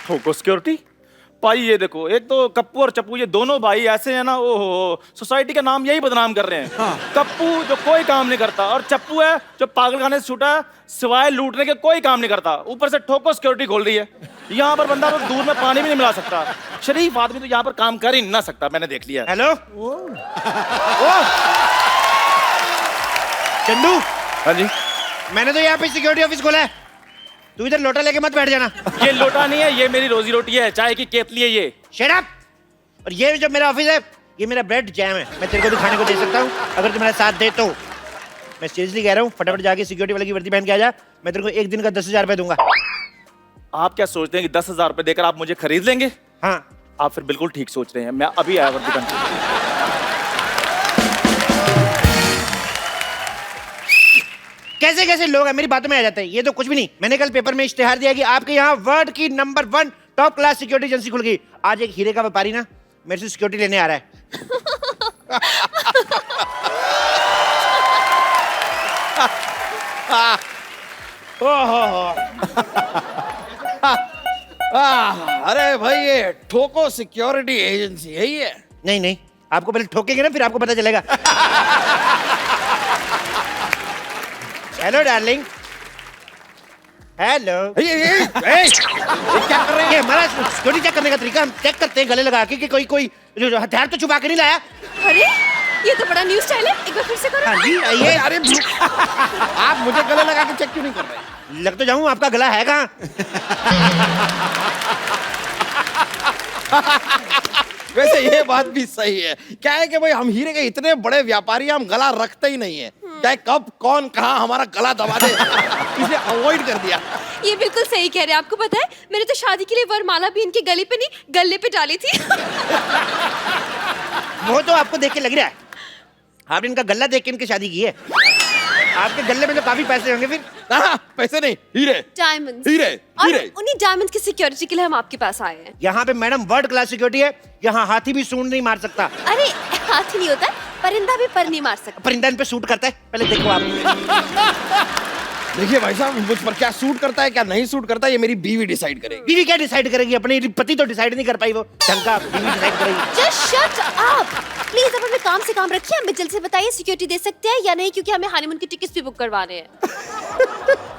ठोको security भाई, ये देखो, एक तो कप्पू और चप्पू ये दोनों भाई ऐसे हैं ना, ओहो, सोसाइटी का नाम यही बदनाम कर रहे हैं। कप्पू जो कोई काम नहीं करता, और चप्पू है जो पागलखाने से छूटा, सिवाय लूटने के कोई काम नहीं करता, ऊपर से ठोको सिक्योरिटी खोल रही है। यहाँ पर बंदा तो दूध में पानी भी नहीं मिला सकता, शरीफ आदमी तो यहाँ पर काम कर ही ना सकता, मैंने देख लिया। हेलो चंदू। हाँ जी, मैंने तो यहाँ पे सिक्योरिटी ऑफिस खोला है, तू इधर लोटा लेके मत बैठ जाना। ये लोटा नहीं है, ये मेरी रोजी रोटी है, चाय की केतली है ये। Shut up. और ये जो मेरा ऑफिस है, ये मेरा ब्रेड जैम है, मैं तेरे को भी खाने को दे सकता हूँ अगर तू मेरा साथ दे तो। मैं सीरियसली कह रहा हूँ, फटाफट जाके सिक्योरिटी वाले की वर्दी पहन के आ जा, मैं तेरे को एक दिन का 10,000 रुपए दूंगा। आप क्या सोचते हैं कि 10,000 रुपए देकर आप मुझे खरीद लेंगे? हाँ। आप फिर बिल्कुल ठीक सोच रहे हैं, मैं अभी आया वर्दी पहन के। कैसे कैसे लोग हैं, मेरी बातों में आ जाते हैं, ये तो कुछ भी नहीं। मैंने कल पेपर में इश्तेहार दिया कि आपके यहाँ वर्ल्ड की number 1 top class security agency खुल गई। आज एक हीरे का व्यापारी ना मेरे से सिक्योरिटी लेने आ रहा है। अरे भाई, ये ठोको सिक्योरिटी एजेंसी है ये? नहीं नहीं, आपको पहले ठोकेंगे ना, फिर आपको पता चलेगा। Hello darling. हेलो। ये क्या कर रहे हैं? ये हमारा सिक्योरिटी चेक करने का तरीका, हम चेक करते हैं गले लगा के कि कोई जो हथियार तो छुपा के नहीं लाया। अरे ये तो बड़ा न्यू स्टाइल है, एक बार फिर से करो। हाँ जी, आइए। अरे आप मुझे गले लगा के चेक क्यों नहीं कर रहे? लग तो जाऊं, आपका गला है कहाँ? वैसे ये बात भी सही है। क्या है कि भाई हम हीरे के इतने बड़े व्यापारी, हम गला रखते ही नहीं है। चाहे कब कौन कहाँ हमारा गला दबा दे, इसे अवॉइड कर दिया। ये बिल्कुल सही कह रहे हैं। आपको पता है, मैंने तो शादी के लिए वरमाला भी इनके गले पे नहीं, गले पे डाली थी। वो तो आपको देख के लग रहा है, आपने इनका गला देख के इनकी शादी की है। आपके गले में तो काफी पैसे होंगे फिर। पैसे नहीं, हीरे। डायमंड्स। हीरे, और हीरे। उन्हीं डायमंड्स की सिक्योरिटी के लिए हम आपके पास आए हैं। यहाँ पे मैडम वर्ल्ड क्लास सिक्योरिटी है, यहाँ हाथी भी सूंड नहीं मार सकता। अरे हाथी नहीं होता, परिंदा भी पर नहीं मार सकता। परिंदा इन पे सूट करता है, पहले देखो आप। देखिए भाई साहब, मुझ पर क्या सूट करता है क्या नहीं सूट करता है, ये मेरी बीवी डिसाइड करेगी। बीवी क्या डिसाइड करेगी? अपने पति तो डिसाइड नहीं कर पाई, वो ढंग का बीवी डिसाइड करेगी। Just shut up please. अब हमें काम से काम रखिए, हमें जल्द से बताइए सिक्योरिटी दे सकते हैं या नहीं, क्योंकि हमें हनीमून की टिकट्स भी बुक करवाने हैं।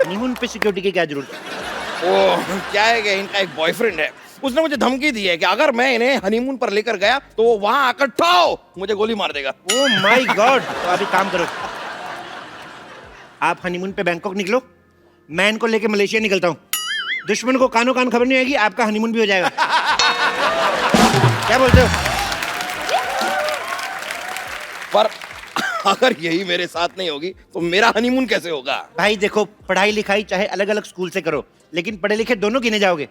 हनीमून पे सिक्योरिटी की क्या जरूरत है? ओह, क्या है कि इनका एक बॉयफ्रेंड है, उसने मुझे धमकी दी है कि अगर मैं इन्हें हनीमून पर लेकर गया तो वो वहां आकर ठाओ मुझे गोली मार देगा। Oh my God. तो अभी काम करो, आप हनीमून पे बैंकॉक निकलो, मैं इनको लेके मलेशिया निकलता हूँ। दुश्मन को कानो कान खबर नहीं आएगी, आपका हनीमून भी हो जाएगा। क्या बोलते हो? पर अगर यही मेरे साथ नहीं होगी तो मेरा हनीमून कैसे होगा? भाई देखो, पढ़ाई लिखाई चाहे अलग अलग स्कूल से करो, लेकिन पढ़े लिखे दोनों गिने जाओगे।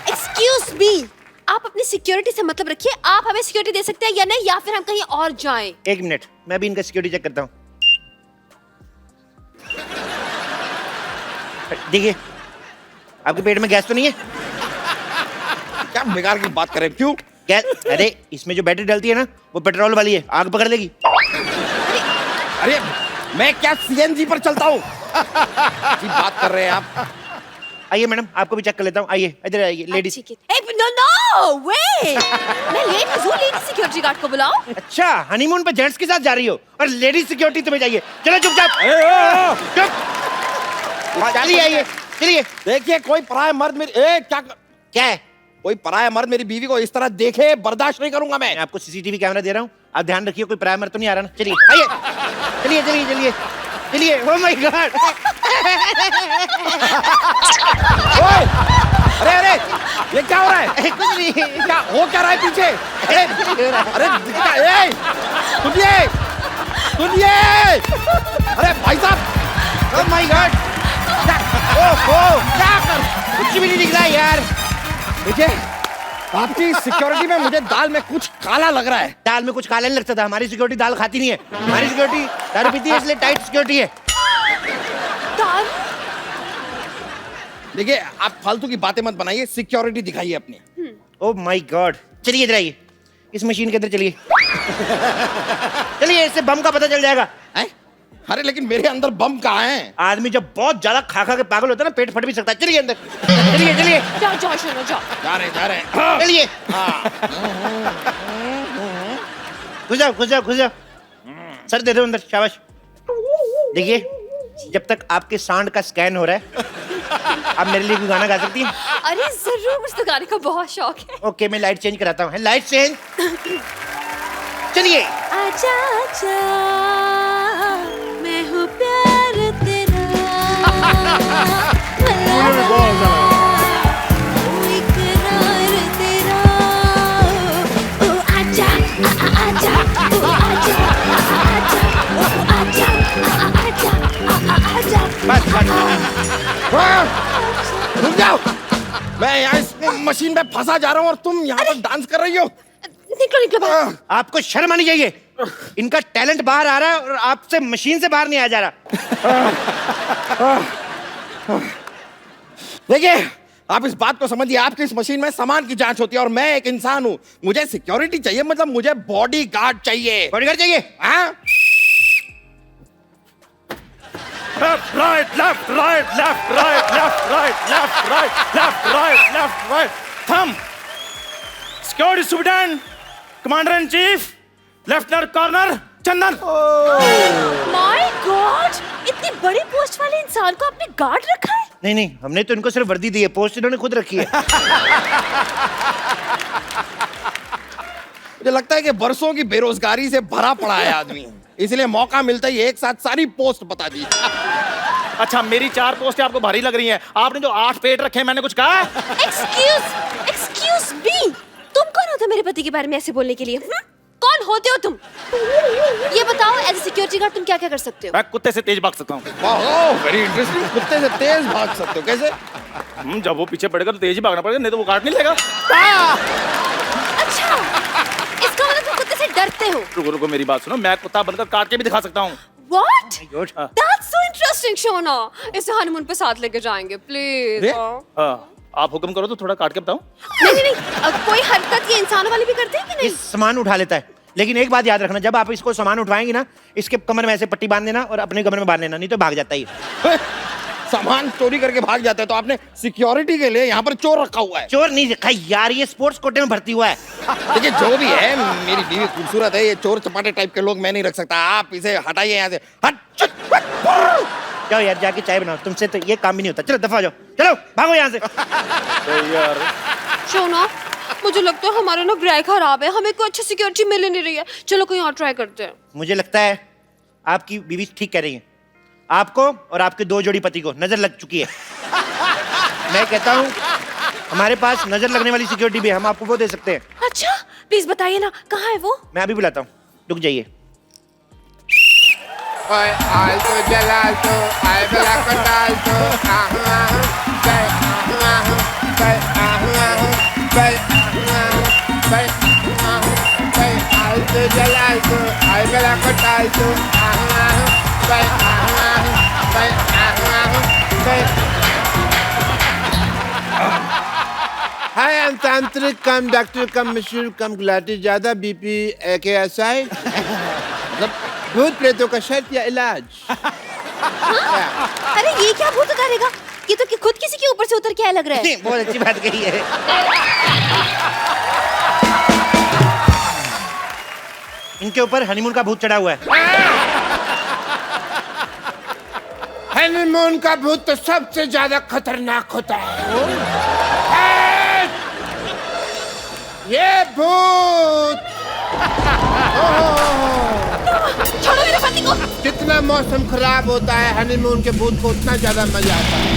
एक्सक्यूज मी, आप अपनी सिक्योरिटी से मतलब रखिए। आप हमें सिक्योरिटी दे सकते हैं या नहीं, या फिर हम कहीं और जाएं। एक मिनट, मैं भी इनका सिक्योरिटी चेक करता हूँ। देखिए, आपके पेट में गैस तो नहीं है? क्या बेकार की बात करें, क्यों? गैस? अरे इसमें जो बैटरी डलती है ना, वो पेट्रोल वाली है, आग पकड़ लेगी। अरे मैं क्या सीएनजी पर चलता हूँ? बात कर रहे हैं आप? आइए मैडम, आपको भी चेक कर लेता हूँ। आइए इधर आइए लेडीज। नो नो वे, मैं लेडीज हूँ, लेडीज सिक्योरिटी गार्ड को बुलाओ। अच्छा, हनीमून पे जेंट्स के साथ जा रही हो और लेडीज सिक्योरिटी तुम्हें चाहिए? चलो चुपचाप चुप। चलिए आइए, चलिए। देखिए, कोई पराया मर्द मेरी क्या है? कोई पराया मर्द मेरी बीवी को इस तरह देखे बर्दाश्त नहीं करूंगा मैं। आपको सीसीटीवी कैमरा दे रहा हूँ, आप ध्यान रखिए कोई पराया मर्द तो नहीं आ रहा ना। चलिए आइए, चलिए चलिए चलिए चलिए। Oh my God. अरे अरे, ये क्या हो रहा है? कुछ नहीं। क्या हो क्या रहा है पीछे? अरे सुनिए सुनिए। अरे भाई साहब, ओह माय गॉड। ओहो, क्या कर, कुछ भी नहीं निकला यार। देखिए, आपकी सिक्योरिटी में मुझे दाल में कुछ काला लग रहा है। दाल में कुछ काला नहीं लगता था, हमारी सिक्योरिटी दाल खाती नहीं है। हमारी सिक्योरिटी दारू पीती है, इसलिए टाइट सिक्योरिटी है। दारू? देखिए, आप फालतू की बातें मत बनाइए, सिक्योरिटी दिखाइए अपनी। Oh my God. चलिए इधर आइए, इस मशीन के अंदर चलिए। चलिए, इससे बम का पता चल जाएगा। हैं? अरे लेकिन मेरे अंदर बम कहाँ है? आदमी जब बहुत ज्यादा खा खा के पागल होता है ना, पेट फट भी सकता है। चलिए अंदर, चलिए चलिए, जाओ जाओ शोनो जाओ। जा रहे चलिए। घुस जाओ घुस जाओ घुस जाओ। सर दे दो अंदर, शाबाश। देखिए, जब तक आपके सांड का स्कैन हो रहा है, आप मेरे लिए कोई गाना गा सकती हैं? अरे जरूर, मुझे तो गाने का बहुत शौक है। ओके, मैं लाइट चेंज कराता हूँ। Light change. चलिए। आजा आजा, मैं हूँ प्यार तेरा, इकरार तेरा। ओ आजा आजा, ओ आजा आजा, ओ आजा आजा आजा। बस बस। रुक जाओ, मैं यहाँ इस मशीन में फंसा जा रहा हूँ और तुम यहाँ पर डांस कर रही हो। निकलो निकलो बाहर। आपको शर्म आनी चाहिए। इनका टैलेंट बाहर आ रहा है और आपसे मशीन से बाहर नहीं आ जा रहा। देखिए, आप इस बात को समझिए, आपकी इस मशीन में सामान की जांच होती है और मैं एक इंसान हूँ। मुझे सिक्योरिटी चाहिए, मतलब मुझे बॉडी गार्ड चाहिए। बॉडीगार्ड चाहिए? हाँ? Left right left right left right left right left right left right left right. थम। Security superintendent, commander in chief, lieutenant colonel Chandan. My god, इतनी बड़ी पोस्ट वाले इंसान को आपने गार्ड रखा है? नहीं नहीं, हमने तो इनको सिर्फ वर्दी दी है, पोस्ट इन्होंने खुद रखी है। मुझे लगता है कि बरसों की बेरोजगारी से भरा पड़ा है आदमी, इसलिए मौका मिलता ही एक साथ सारी पोस्ट बता दी। अच्छा, मेरी 4 पोस्टें आपको भारी लग रही हैं। आपने जो 8 पेट रखे हैं, मैंने कुछ कहा? एक्सक्यूज मी, तुम कौन हो मेरे पति के बारे में ऐसे बोलने के लिए? कौन होते हो तुम? ये बताओ, एज ए सिक्योरिटी गार्ड तुम क्या क्या कर सकते हो? मैं कुत्ते से तेज भाग सकता हूँ। Very interesting. कुत्ते से तेज भाग सकते हो? कैसे? जब वो पीछे पड़ेगा तो तेज ही भागना पड़ेगा, नहीं तो वो काट नहीं लेगा। अच्छा, इसका मतलब तुम कुत्ते से डरते हो? रुको रुको, मेरी बात सुनो, मैं कुत्ता बनकर काट के भी दिखा सकता हूँ। What? God. That's so interesting, Shona. इसे हनीमून पे साथ लेके जाएंगे, प्लीज। हाँ, आप हुक्म करो तो थोड़ा काट के बताऊं। नहीं नहीं, कोई हरकत ये इंसानों वाली भी करते हैं कि ये नहीं? सामान उठा लेता है, लेकिन एक बात याद रखना, जब आप इसको सामान उठवाएंगे ना, इसके कमर में ऐसे पट्टी बांध देना और अपने कमर में बांध लेना, नहीं तो भाग जाता है। सामान चोरी करके भाग जाते हैं, तो आपने सिक्योरिटी के लिए यहाँ पर चोर रखा हुआ है? चोर नहीं रखा यार, ये स्पोर्ट्स कोटे में भर्ती हुआ है। देखिए, जो भी है, मेरी बीवी खूबसूरत है, ये चोर चपाटे टाइप के लोग मैं नहीं रख सकता। आप इसे हटाइए यहाँ से। हट। जाओ यार, जाके चाय बनाओ, तुमसे तो ये काम भी नहीं होता। चलो दफा जाओ, चलो भागो यहाँ से। यार शोना, मुझे लगता है हमारा ना ग्रह खराब है, हमें कोई अच्छी सिक्योरिटी मिल नहीं रही है। चलो कहीं और ट्राई करते हैं। मुझे लगता है आपकी बीवी ठीक कह रही है, आपको और आपके 2 जोड़ी पति को नजर लग चुकी है। मैं कहता हूँ हमारे पास नजर लगने वाली सिक्योरिटी भी है, हम आपको वो दे सकते हैं। अच्छा, प्लीज बताइए ना, कहाँ है वो? मैं अभी बुलाता हूँ, रुक जाइए। Oi, alto del alto, ay bella con alto, alto del alto, ay bella con alto, Hi, I'm Tantric, come doctor, come monsieur, come glatty, ज्यादा बीपी AKSI, भूत प्रेतों का शर्त या इलाज। अरे ये क्या भूत उतारेगा? ये तो खुद किसी के ऊपर से उतर के आया लग रहा है। बहुत अच्छी बात कही है। इनके ऊपर हनीमून का भूत चढ़ा हुआ है। हनीमून का भूत तो सबसे ज्यादा खतरनाक होता है। ये भूत छोड़ो मेरे पति को। जितना मौसम खराब होता है, हनीमून के भूत को उतना ज्यादा मजा आता है।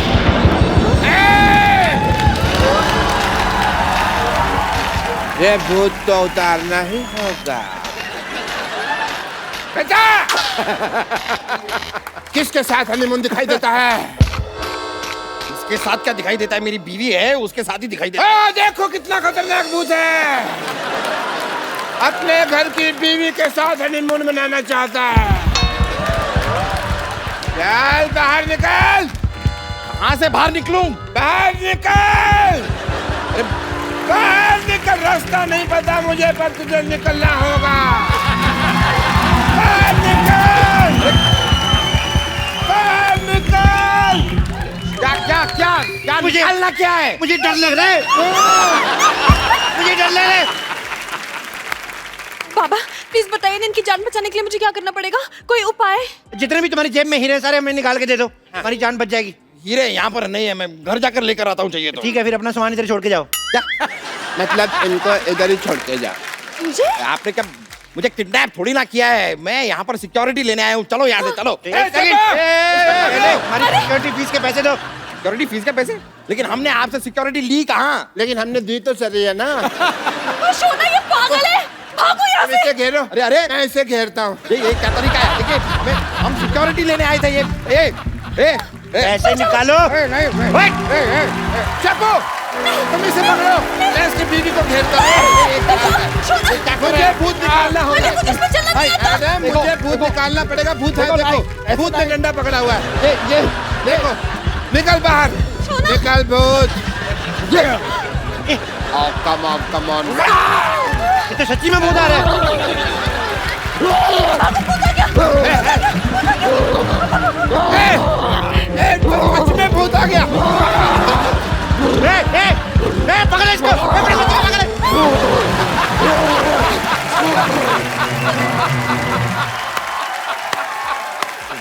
ये भूत तो उतारना ही होगा। बेटा, किसके साथ हनीमून दिखाई देता है? इसके साथ क्या दिखाई देता है? मेरी बीवी है, उसके साथ ही दिखाई देता है। देखो कितना खतरनाक भूत है। अपने घर की बीवी के साथ हनीमून मनाना चाहता है। चल बाहर निकल। कहाँ से बाहर निकलूं? बाहर निकल। बाहर निकल, रास्ता नहीं पता मुझे, पर तुझे निकलना होगा। बाहर निकल। निकालना क्या है? मुझे डर लग रहा है, मुझे डर लग रहा है। बाबा प्लीज बताइए ना, इनकी जान बचाने के लिए मुझे क्या करना पड़ेगा? कोई उपाय? जितने भी तुम्हारी जेब में हीरे सारे हमें निकाल के दे दो, हमारी जान बच जाएगी। हीरे यहाँ पर नहीं है, मैं घर जाकर लेकर आता हूँ, चाहिए तो। ठीक है, फिर अपना सामान इधर छोड़ के जाओ। मतलब इनको इधर ही छोड़ के जा। मुझे? आपने क्या मुझे किडनैप थोड़ी ना किया है, मैं यहाँ पर सिक्योरिटी लेने आया हूँ, चलो यहाँ से चलो। हमारी सिक्योरिटी फीस के पैसे दो। सिक्योरिटी फीस के पैसे? लेकिन हमने आपसे सिक्योरिटी ली कहाँ? लेकिन हमने दी तो सही है ना। शोना ये पागल है, भागो यहाँ अब इसे घेरो। अरे अरे मैं इसे घेरता हूँ। ये क्या तरीका है? देखिए हम सिक्योरिटी लेने आए थे। पैसे निकालो। चाकू, तुम इसे पकड़ो, मैं इसकी बीवी को घेरता हूँ। मुझे भूत निकालना होगा। मुझे कुछ इसमें चलना नहीं आता। अरे मुझे भूत निकालना पड़ेगा। भूत है, देखो भूत में डंडा पकड़ा हुआ है। ये देखो, निकल बाहर, निकल भूत। Come on. ये तो सच्ची में भूत आ रहा है। सच में भूत आ गया। पकड़ो इसको, पकड़ो।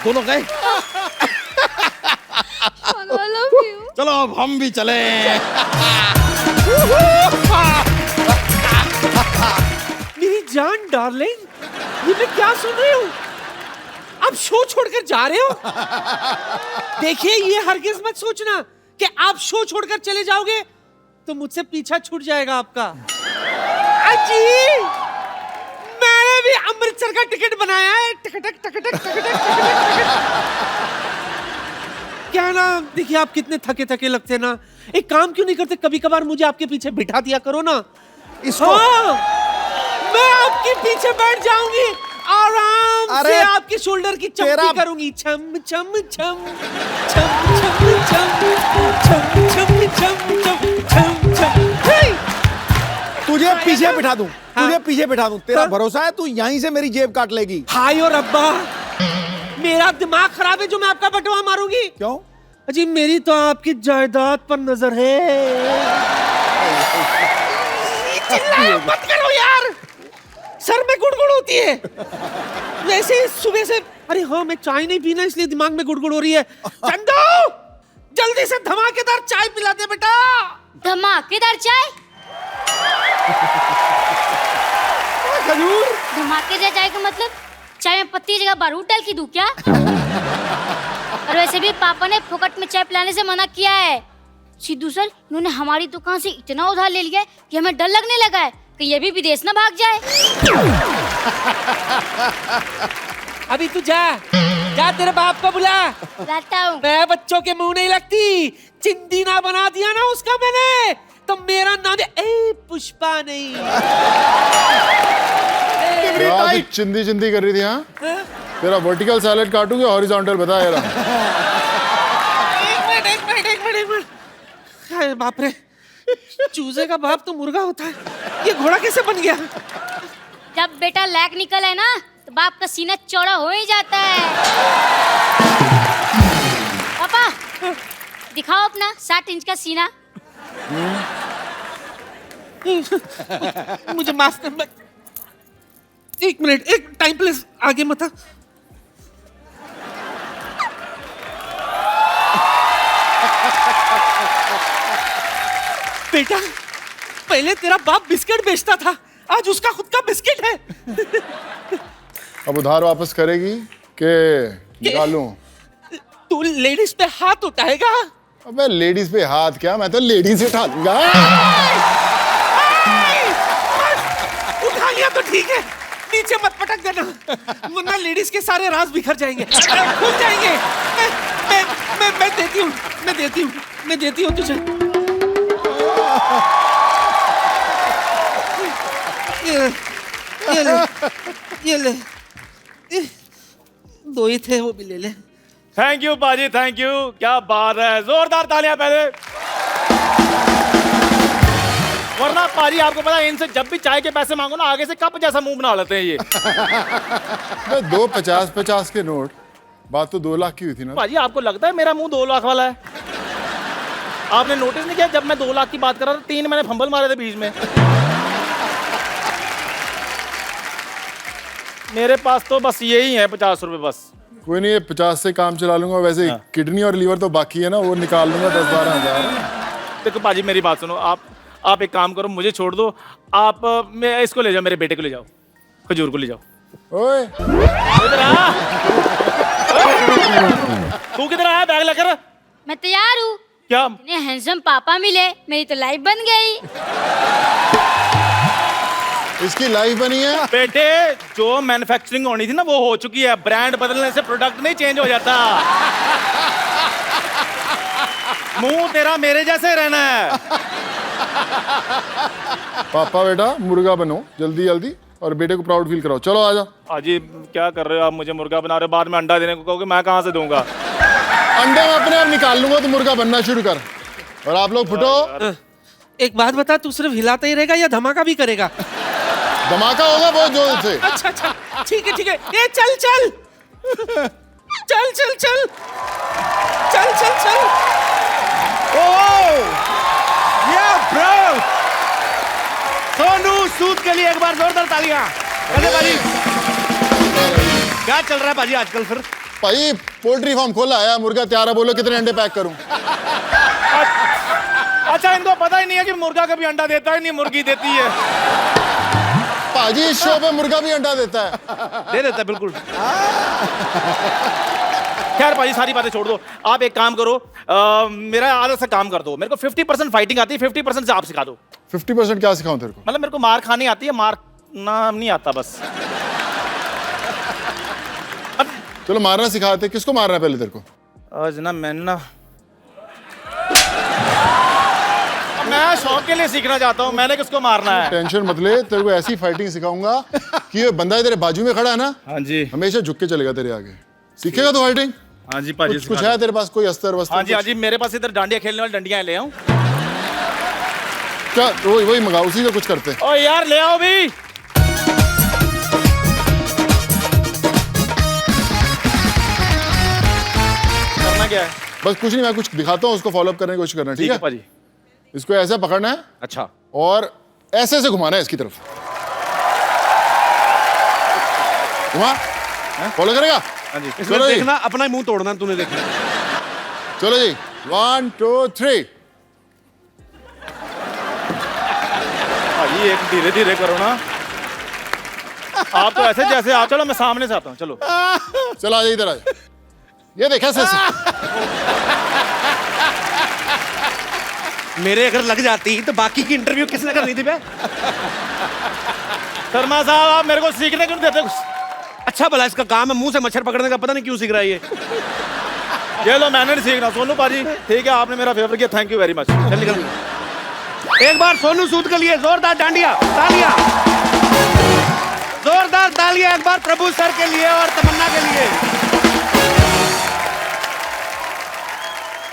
दोनों गए। I love you. चलो अब हम भी चले। मेरी जान डार्लिंग, ये मैं क्या सुन रही हूँ? आप शो छोड़कर जा रहे हो? देखिए, ये हरगिज मत सोचना कि आप शो छोड़कर चले जाओगे तो मुझसे पीछा छूट जाएगा आपका। अजी, मैंने भी अमृतसर का टिकट बनाया है। टक। क्या ना, देखिए आप कितने थके लगते ना, एक काम क्यों नहीं करते, कभी कभार मुझे आपके पीछे बिठा दिया करो ना। हाँ, मैं आपके पीछे बैठ जाऊंगी, आराम से आपके शोल्डर की चमकी करूंगी। छम छम छम छम छम छम छम छम छम छम छम। तुझे पीछे बिठा दूं, तेरा भरोसा है? तू यहीं से मेरी जेब काट लेगी। हाय और अब्बा, मेरा दिमाग खराब है जो मैं आपका बटवा मारूंगी। क्यों? अजी मेरी तो आपकी जायदाद पर नजर है। चिल्लाया मत करो यार, सर में गुड़गुड़ होती है। वैसे सुबह से, अरे हाँ मैं चाय नहीं पीना इसलिए दिमाग में गुड़गुड़ हो रही है। चंदू, जल्दी से धमाकेदार चाय पिला दे बेटा। धमाकेदार चाय? खजूर। धमाकेदार चाय का मतलब चाय में पत्ती की जगह बारूद डाल के दूं क्या? और वैसे भी पापा ने फोकट में चाय पिलाने से मना किया है। सिद्धू सर, इन्होंने हमारी दुकान से इतना उधार ले लिया है कि हमें डर लगने लगा है कि ये भी विदेश ना भाग जाए। अभी तू जा, तेरे बाप को बुला। लाता हूँ। मैं बच्चों के मुंह नहीं लगती, चिंदी ना बना दिया ना उसका मैंने, तो मेरा नाम है पुष्पा नहीं। यार चिंदी कर रही थी। हाँ, तेरा वर्टिकल सैलेड काटूंगे, हॉरिजॉन्टल बता यार। एक मिनट। अरे बाप रे, चूजे का बाप तो मुर्गा होता है, ये घोड़ा कैसे बन गया? जब बेटा लैक निकल है ना, तो बाप का सीना चौड़ा हो ही जाता है। पापा, दिखाओ अपना 60 इंच का सीना। मुझे माफ कर, एक मिनट, एक टाइम प्लीज, आगे मत आ। बेटा, पहले तेरा बाप बिस्किट बेचता था, आज उसका खुद का बिस्किट है। अब उधार वापस करेगी के निकालूं? तू लेडीज पे हाथ उठाएगा? अबे लेडीज पे हाथ क्या, मैं तो लेडीज उठा दूंगा। उठा लिया तो ठीक है, नीचे मत पटक देना, वरना लेडीज के सारे राज बिखर जाएंगे, खुल जाएंगे। मैं देती हूँ तुझे। ये ले, दो ही थे, वो भी ले ले। थैंक यू पाजी, थैंक यू। क्या बात है, जोरदार तालियां पहले। वरना पाजी आपको पता है, इनसे जब भी चाय के पैसे मांगो ना, आगे से कप जैसा मुंह बना लेते हैं ये। दो 50-50 के नोट, बात तो 2 लाख की हुई थी ना। पाजी आपको लगता है मेरा मुंह 2 लाख वाला है? आपने नोटिस नहीं किया, जब मैं 2 लाख की बात कर रहा था 3 मैंने फंबल मारे थे बीच में। मेरे पास तो बस यही है 50 रुपए बस। कोई नहीं, 50 से काम चला लूंगा। वैसे किडनी और लीवर तो बाकी है ना, वो निकाल लूंगा 10-12 हजार। देखो पाजी मेरी बात सुनो, आप एक काम करो, मुझे छोड़ दो। आप मैं इसको ले जाओ, मेरे बेटे को ले जाओ, खजूर को ले जाओ। ओए इधर आ। तू किधर आया बैग लेकर? मैं तैयार हूँ। क्या? इतने हैंडसम पापा मिले, मेरी तो लाइफ बन गई। इसकी लाइफ बनी है। बेटे जो मैन्युफैक्चरिंग होनी थी ना वो हो चुकी है, ब्रांड बदलने से प्रोडक्ट नहीं चेंज हो जाता। मुंह तेरा मेरे जैसे रहना है। पापा बेटा मुर्गा बनो जल्दी जल्दी और बेटे को प्राउड फील कराओ। चलो आजा। अजी क्या कर रहे हो आप? मुझे मुर्गा बना रहे हो, बाद में अंडा देने को कहोगे, मैं कहाँ से दूंगा? अंडे में अपने आप निकाल लूंगा, तो मुर्गा बनना शुरू कर। और आप लोग फुटो। एक बात बता, तू सिर्फ हिलाता ही रहेगा या धमाका भी करेगा? धमाका होगा बहुत जोर से। अच्छा अच्छा, ठीक है ठीक है। ये चल चल चल चल चल चल चल चल। ब्रो, सोनू सूद के लिए एक बार जोरदार तालियां। अरे भाई क्या चल रहा है भाजी आजकल? फिर भाई पोल्ट्री फार्म खोला है, मुर्गा तैयार है, बोलो कितने अंडे पैक करूं? अच्छा इनको पता ही नहीं है कि मुर्गा कभी अंडा देता है, नहीं मुर्गी देती है। पाजी इस शो पे मुर्गा भी अंडा देता है। दे देता है बिल्कुल। खैर भाई सारी बातें छोड़ दो, आप एक काम करो, मेरा आधा सा काम कर दो। मेरे को 50% फाइटिंग आती है, 50% से आप सिखा दो। 50% क्या सिखाऊं तेरे को? मतलब मेरे को मार खानी आती है, मारना नहीं आता बस। चलो मारना सिखाते। किसको मारना है पहले तेरे को? आज ना मैंने ना, मैं शौक के लिए सीखना चाहता हूँ, मैंने किसको मारना है। टेंशन मत ले, तेरे को ऐसी फाइटिंग सिखाऊंगा कि ये बंदा तेरे बाजू में खड़ा है ना, हाँ जी, हमेशा झुक के चलेगा तेरे आगे। सीखेगा तो फाइटिंग? हाँ जी पाजी। कुछ है तेरे पास कोई अस्तर वस्तर? हाँ जी हाँ जी, मेरे पास इधर डांडिया खेलने वाली डंडियां ले आऊं क्या? वही मंगाओ, उसी से कुछ करते हैं। ओ यार ले आओ भी। करना क्या है? बस कुछ नहीं, मैं कुछ दिखाता हूँ, उसको फॉलो अप करने की कोशिश करना। ठीक है पाजी। इसको ऐसे पकड़ना है। अच्छा। और ऐसे ऐसे घुमाना है इसकी तरफ। घुमा। फॉलो करेगा? हाँ जी। इसमें चलो जी। देखना अपना ही मुंह तोड़ना तूने, देखना। चलो जी 1 2 3। भाई एक धीरे धीरे करो ना, आप तो ऐसे जैसे आप। चलो मैं सामने से आता हूँ, चलो चलो आ जाइए इधर, आ जाइए। ये देखा ऐसे ऐसे। मेरे अगर लग जाती तो बाकी की इंटरव्यू किसने करनी थी बे? शर्मा साहब आप मेरे को सीखने क्यों देते? अच्छा भला इसका काम है मुंह से मच्छर पकड़ने का, पता नहीं क्यों सीख रहा है ये। ये लो मैंने नहीं सीखना। सोनू पाजी ठीक है, आपने मेरा फेवर किया, थैंक यू वेरी मच। चल निकल। एक बार सोनू सूद के लिए जोरदार डांडिया तालियां, जोरदार तालियां एक बार प्रभु सर के लिए और तमन्ना के लिए।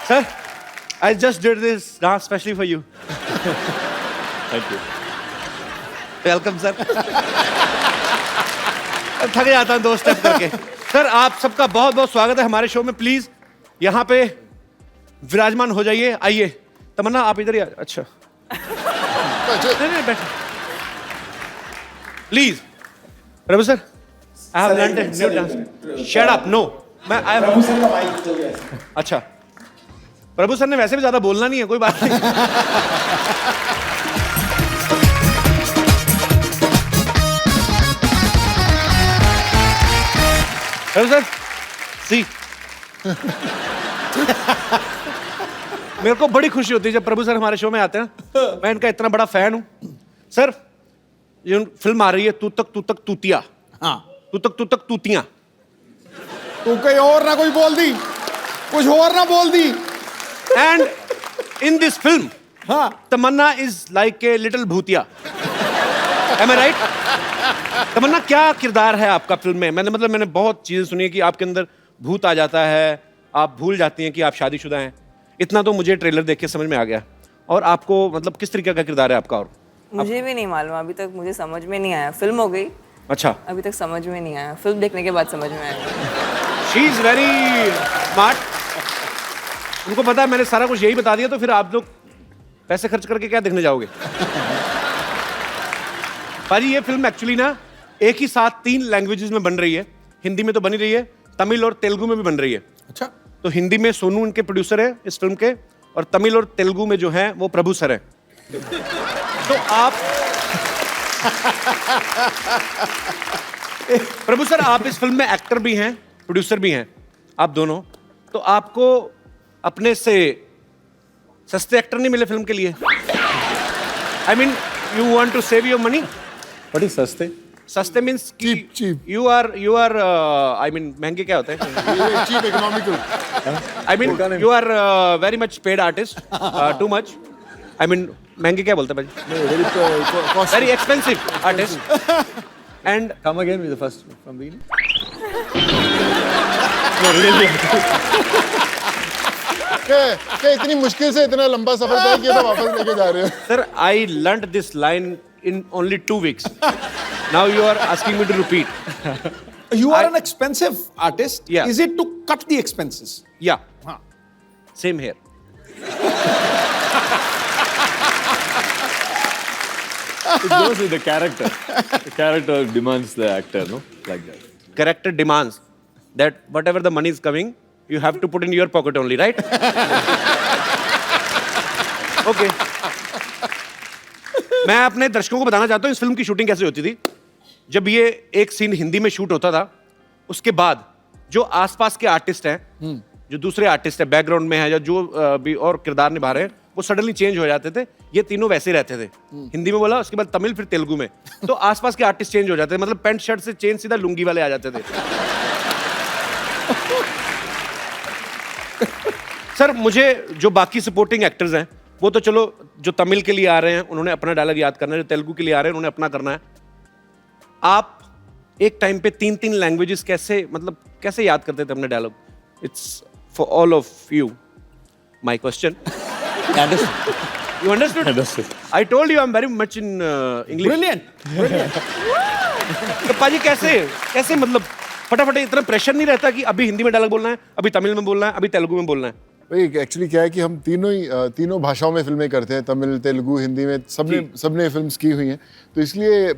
Sir I just did this dance specially for you. Thank you. Welcome sir. थक जाता हूँ 2 स्टेप करके। सर आप सबका बहुत बहुत स्वागत है हमारे शो में। प्लीज यहाँ पे विराजमान हो जाइए। आइए तमन्ना आप इधर ही अच्छा नहीं बैठो please. Prabhu sir I have learned new dance. Shut up no. मैं आई प्रभु सर का माइक चल गया। अच्छा प्रभु सर ने वैसे भी ज्यादा बोलना नहीं है, कोई बात नहीं। प्रभु सर सी मेरे को बड़ी खुशी होती है जब प्रभु सर हमारे शो में आते हैं। मैं इनका इतना बड़ा फैन हूं। सर ये फिल्म आ रही है तू तक तूतिया। हाँ तू तक तूतियां। तू कहीं और ना कोई बोल दी, कुछ और ना बोल दी। And in this film, हाँ तमन्ना is like a little भूतिया। Am I right? तमन्ना क्या किरदार है आपका फिल्म में? मैंने बहुत चीजें सुनी है कि आपके अंदर भूत आ जाता है, आप भूल जाती हैं कि आप शादीशुदा हैं। इतना तो मुझे ट्रेलर देख के समझ में आ गया। और आपको मतलब किस तरीके का किरदार है आपका? और मुझे भी नहीं मालूम, अभी तक मुझे समझ में नहीं आया। फिल्म हो गई, अच्छा अभी तक समझ में नहीं आया। फिल्म देखने के बाद समझ में आया। She is very smart. उनको पता है मैंने सारा कुछ यही बता दिया, तो फिर आप लोग पैसे खर्च करके क्या देखने जाओगे? पाजी ये फिल्म एक्चुअली ना एक ही साथ 3 लैंग्वेजेस में बन रही है। हिंदी में तो बनी रही है, तमिल और तेलुगु में भी बन रही है। अच्छा, तो हिंदी में सोनू इनके प्रोड्यूसर है इस फिल्म के, और तमिल और तेलुगु में जो है वो प्रभु सर है। तो आप प्रभु सर, आप इस फिल्म में एक्टर भी हैं, प्रोड्यूसर भी हैं, आप दोनों। तो आपको अपने से सस्ते एक्टर नहीं मिले फिल्म के लिए? I mean you want to save your money? What is सस्ते? सस्ते means Cheap. You are I mean महंगे क्या होते हैं? Cheap economical. I mean you are very much paid artist, too much. I mean महंगे क्या बोलते हैं भाई? Very expensive artist. And come again with the first from beginning. क्या इतनी मुश्किल से इतना लंबा सफर तय किया तो वापस लेके जा रहे हो? Sir, I learned this line in only 2 weeks. Now you are asking me to repeat. You are an expensive artist. Yeah. Is it to cut the expenses? Yeah. Huh. Same here. It goes with the character. The character demands the actor, no? Like that. Character demands that whatever the money is coming, you have to put in your pocket only, right? Okay. मैं अपने दर्शकों को बताना चाहता हूँ इस film की shooting कैसे होती थी। जब ये एक सीन हिंदी में शूट होता था, उसके बाद जो आसपास के आर्टिस्ट हैं, जो दूसरे आर्टिस्ट हैं बैकग्राउंड में है या जो भी और किरदार निभा रहे हैं, वो सडनली चेंज हो जाते थे। ये तीनों वैसे ही रहते थे। हिंदी में बोला, उसके बाद तमिल, फिर तेलुगु में। तो आसपास के आर्टिस्ट चेंज हो जाते थे, मतलब पैंट शर्ट से चेंज सीधा लुंगी वाले आ जाते थे। सर, मुझे जो बाकी सपोर्टिंग एक्टर्स हैं वो तो चलो, जो तमिल के लिए आ रहे हैं उन्होंने अपना डायलॉग याद करना है, जो तेलुगु के लिए आ रहे हैं उन्होंने अपना करना है। आप एक टाइम पे 3-3 लैंग्वेजेस कैसे याद करते थे अपने dialogue? It's for all of you my question. You understood? Understood. I told you I'm very much in English. Brilliant. तो पाजी कैसे मतलब फटाफट इतना प्रेशर नहीं रहता कि अभी हिंदी में डायलॉग बोलना है, अभी तमिल में बोलना है, अभी तेलुगु में बोलना है? भाई एक्चुअली क्या है कि हम तीनों भाषाओं में फिल्में करते हैं, तमिल, तेलुगु, हिंदी में सबने फिल्म्स की हुई हैं। तो इसलिए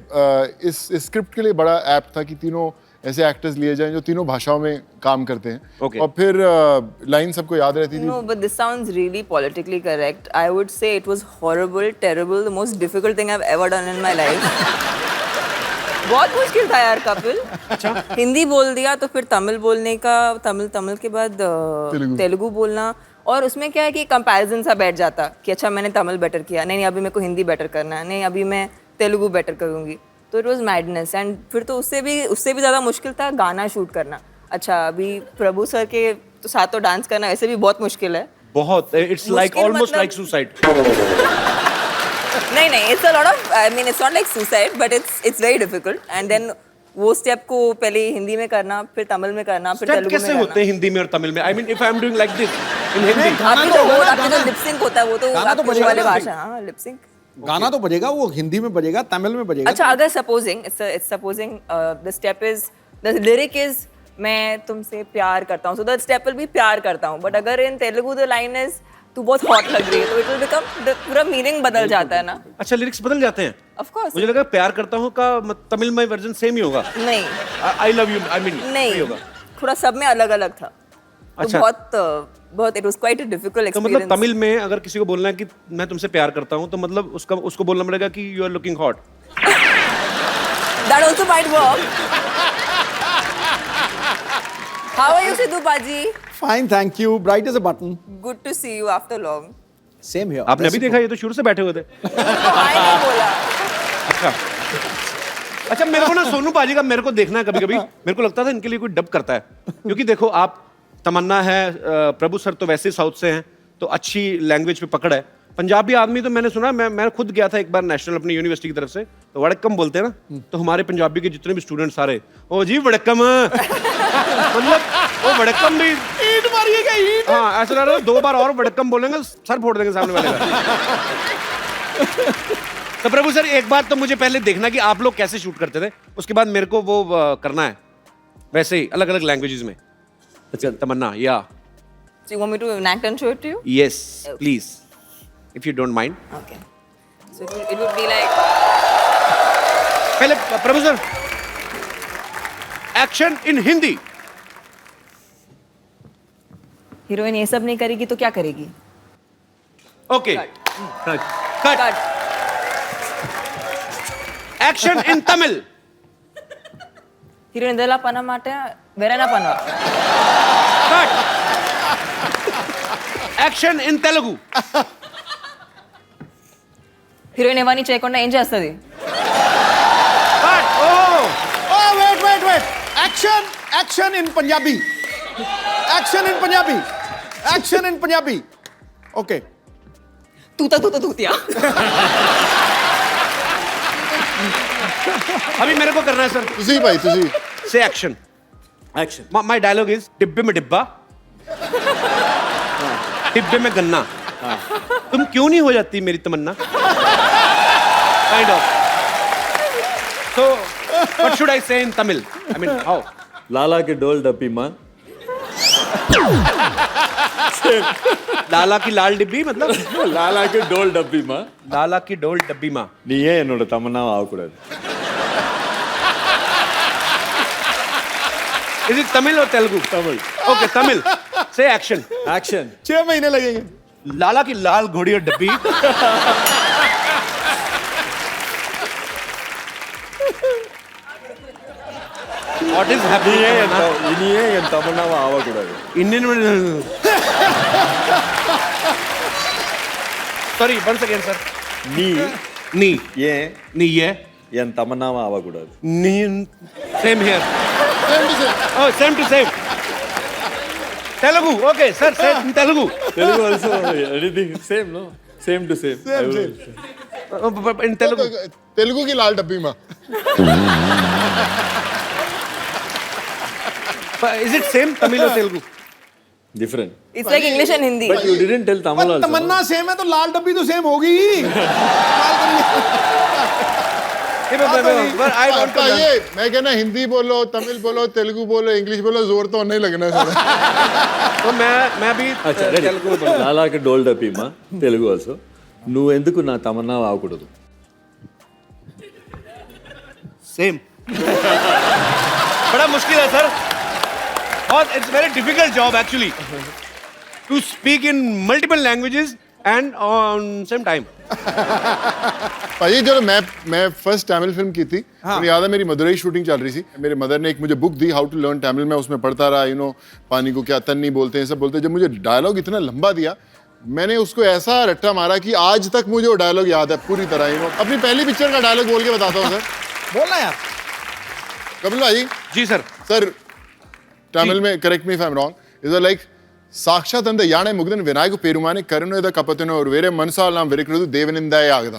इस स्क्रिप्ट के लिए बड़ा ऐप था कि तीनों ऐसे एक्टर्स लिए जाएं जो तीनों भाषाओं में काम करते हैं। Okay. और फिर लाइन सबको याद रहती थी। No, but this sounds really politically correct. I would say it was horrible, terrible, the most difficult thing I've ever done in my life. बहुत मुश्किल था यार कपिल। अच्छा, हिंदी बोल दिया तो फिर तमिल बोलने का, तमिल के बाद तेलुगु बोलना, और उसमें क्या है कि कंपैरिजन सा बैठ जाता कि अच्छा मैंने तमिल बेटर किया, नहीं अभी मेरे को हिंदी बेटर करना है, नहीं अभी मैं तेलुगु बेटर करूँगी। तो इट वाज मैडनेस। एंड फिर तो उससे भी ज़्यादा मुश्किल था गाना शूट करना। अच्छा, अभी प्रभु सर के तो साथ तो डांस करना वैसे भी बहुत मुश्किल है। बहुत, it's like almost like suicide. नहीं, it's a lot of, I mean it's not like suicide, but it's very difficult. And then वो स्टेप को पहले हिंदी में करना, फिर तमिल में करना, फिर तेलुगु में करना। कैसे होते हैं हिंदी में और तमिल में? I mean if I'm doing like this in Hindi, आपकी तो लिप सिंक होता है, वो तो आपकी वाली भाषा। हाँ, लिप सिंक। गाना तो बजेगा, वो हिंदी में बजेगा, तमिल में बजेगा। अच्छा, अगर supposing the step is, the lyric is मैं तुमसे प्यार करता हूँ, so the step will be प्यार करता हूँ। बट अगर इन तेलुगु द लाइन इज तू बहुत हॉट लग रही है, तो इट विल बिकम, पूरा मीनिंग बदल जाता है ना। अच्छा, लिरिक्स बदल जाते हैं? Of course. मुझे लगा प्यार करता हूँ का तमिल में वर्जन सेम ही होगा। नहीं, I love you, I mean नहीं होगा, थोड़ा सब में अलग अलग था। अच्छा। तो बहुत it was quite a difficult तो एक्सपीरियंस। मतलब तमिल में अगर किसी को बोलना है कि मैं तुमसे प्यार करता हूँ, तो मतलब उसको बोलना पड़ेगा कि you are looking hot. That also might work. How are you Sidhu paaji? Fine, thank you. Bright as a button. Good to see you after long. Same here. आपने अभी देखा? ये तो शुरू से बैठे हुए थे। हाय नहीं बोला। अच्छा, मेरे को ना सोनू पाजी का मेरे को देखना है कभी-कभी। मेरे को लगता था इनके लिए कोई डब करता है, क्योंकि देखो आप, तमन्ना है, प्रभु सर तो वैसे साउथ से हैं, तो अच्छी लैंग्वेज पे पकड़ है। पंजाबी आदमी तो मैंने सुना, मैं खुद गया था एक बार नेशनल अपनी यूनिवर्सिटी की तरफ से, तो वड़क्कम बोलते हैं ना, तो हमारे पंजाबी के जितने भी स्टूडेंट सारे, ओ जी वड़क्कम, मतलब वो वड़क्कम भी ईंट मारिएगा, ईंट। हाँ, ऐसा लग रहा है 2 बार और वड़क्कम बोलेंगे सर फोड़ देंगे सामने वाले का। तो प्रभु सर, एक बात तो मुझे पहले देखना कि आप लोग कैसे शूट करते थे, उसके बाद मेरे को वो करना है वैसे ही अलग अलग लैंग्वेजेस में। अच्छा, तमन्ना या So you want me to enact and show it to you? Yes, please, if you don't mind. Okay. So it would be like. पहले Prabhu sir, action in Hindi. Heroine ये सब नहीं करेगी तो क्या करेगी? Okay. Cut. Action in Tamil. Heroine ಇದೆಲ್ಲ ಪನ ಮಾಟ ಬೇರೆನ ಪನ. Cut. Action in Telugu. Heroine ఇవన్నీ చేయకుండా ఏం చేస్తుంది? Cut. Oh, wait. Action in Punjabi. Action in Punjabi. Okay. तूतिया. अभी मेरे को करना है सर. तुझी भाई तुझी. से एक्शन. माय डायलॉग इज डिब्बे में डिब्बा, डिब्बे में गन्ना. तुम क्यों नहीं हो जाती मेरी तमन्ना? Kind of. So what should I say in Tamil? I mean how? लाला के डोल डब्बी माँ. लाला की लाल डिब्बी मतलब लाला के डोल डब्बी माँ. लाला की डोल डब्बी माँ. நீயே என்னோட தமன்னாவை ஆகக்கூடாது. इज इट तमिल और तेलुगु? तमिल. ओके तमिल. से एक्शन. एक्शन. 6 महीने लगेंगे. लाला की लाल घोड़ी और डब्बी. What is happening? இனியே என் தமன்னாவை ஆகக்கூடாது. Indian. Sorry, once again, sir. நீ ஏன் நீ ये என் தமன்னாவை ஆகக்கூடாது. नी. Same here. Oh, same to same. Telugu. Okay, sir. Same Telugu. Telugu also anything same, no? Same to same. In Telugu. Telugu की लाल डब्बी माँ. Is it same Tamil or Telugu? Different. It's like English and Hindi. But you didn't tell Tamil also. Tamanna same है तो लाल डब्बी तो same होगी ही. But I want to learn. ये मैं कहना हिंदी बोलो, तमिल बोलो, तेलुगु बोलो, इंग्लिश बोलो, जोर तो नहीं लगना है. तो मैं भी अच्छा ready. लाला के डोल डब्बी माँ తెలుగు also. నువ్వు ఎందుకు నా తమన్నాவை ఆగకూడదు? सेम. बड़ा मुश्किल है सर. और it's very difficult job actually to speak in multiple languages and on same time. भाई जब मैं फर्स्ट तमिल फिल्म की थी, मुझे याद है मेरी मदुरई शूटिंग चल रही थी. मेरे मदर ने एक मुझे बुक दी, हाउ टू लर्न तमिल. मैं उसमें पढ़ता रहा, पानी को क्या तन्नी बोलते हैं, सब बोलते हैं. जब मुझे डायलॉग इतना लंबा दिया, मैंने उसको ऐसा रट्टा मारा कि आज तक मुझे वो डायलॉग याद है पूरी तरह. अपनी पहली पिक्चर का डायलॉग बोल के बताता हूँ सर. बोलना यार. कपिल भाई. जी सर. सर तमिल में correct me if I am wrong. Is like ಸಾಕ್ಷಾತ್ ಅಂದ ಯಾಣೆ ಮುಗ್ದನ ವಿನಾಯಕ ಪೇರುಮಾನೆ ಕರುಣೆದ ಕಪತನ और वेरे मनसाल नाम वेरिकृದು देवनिंदाय ಆಗದ.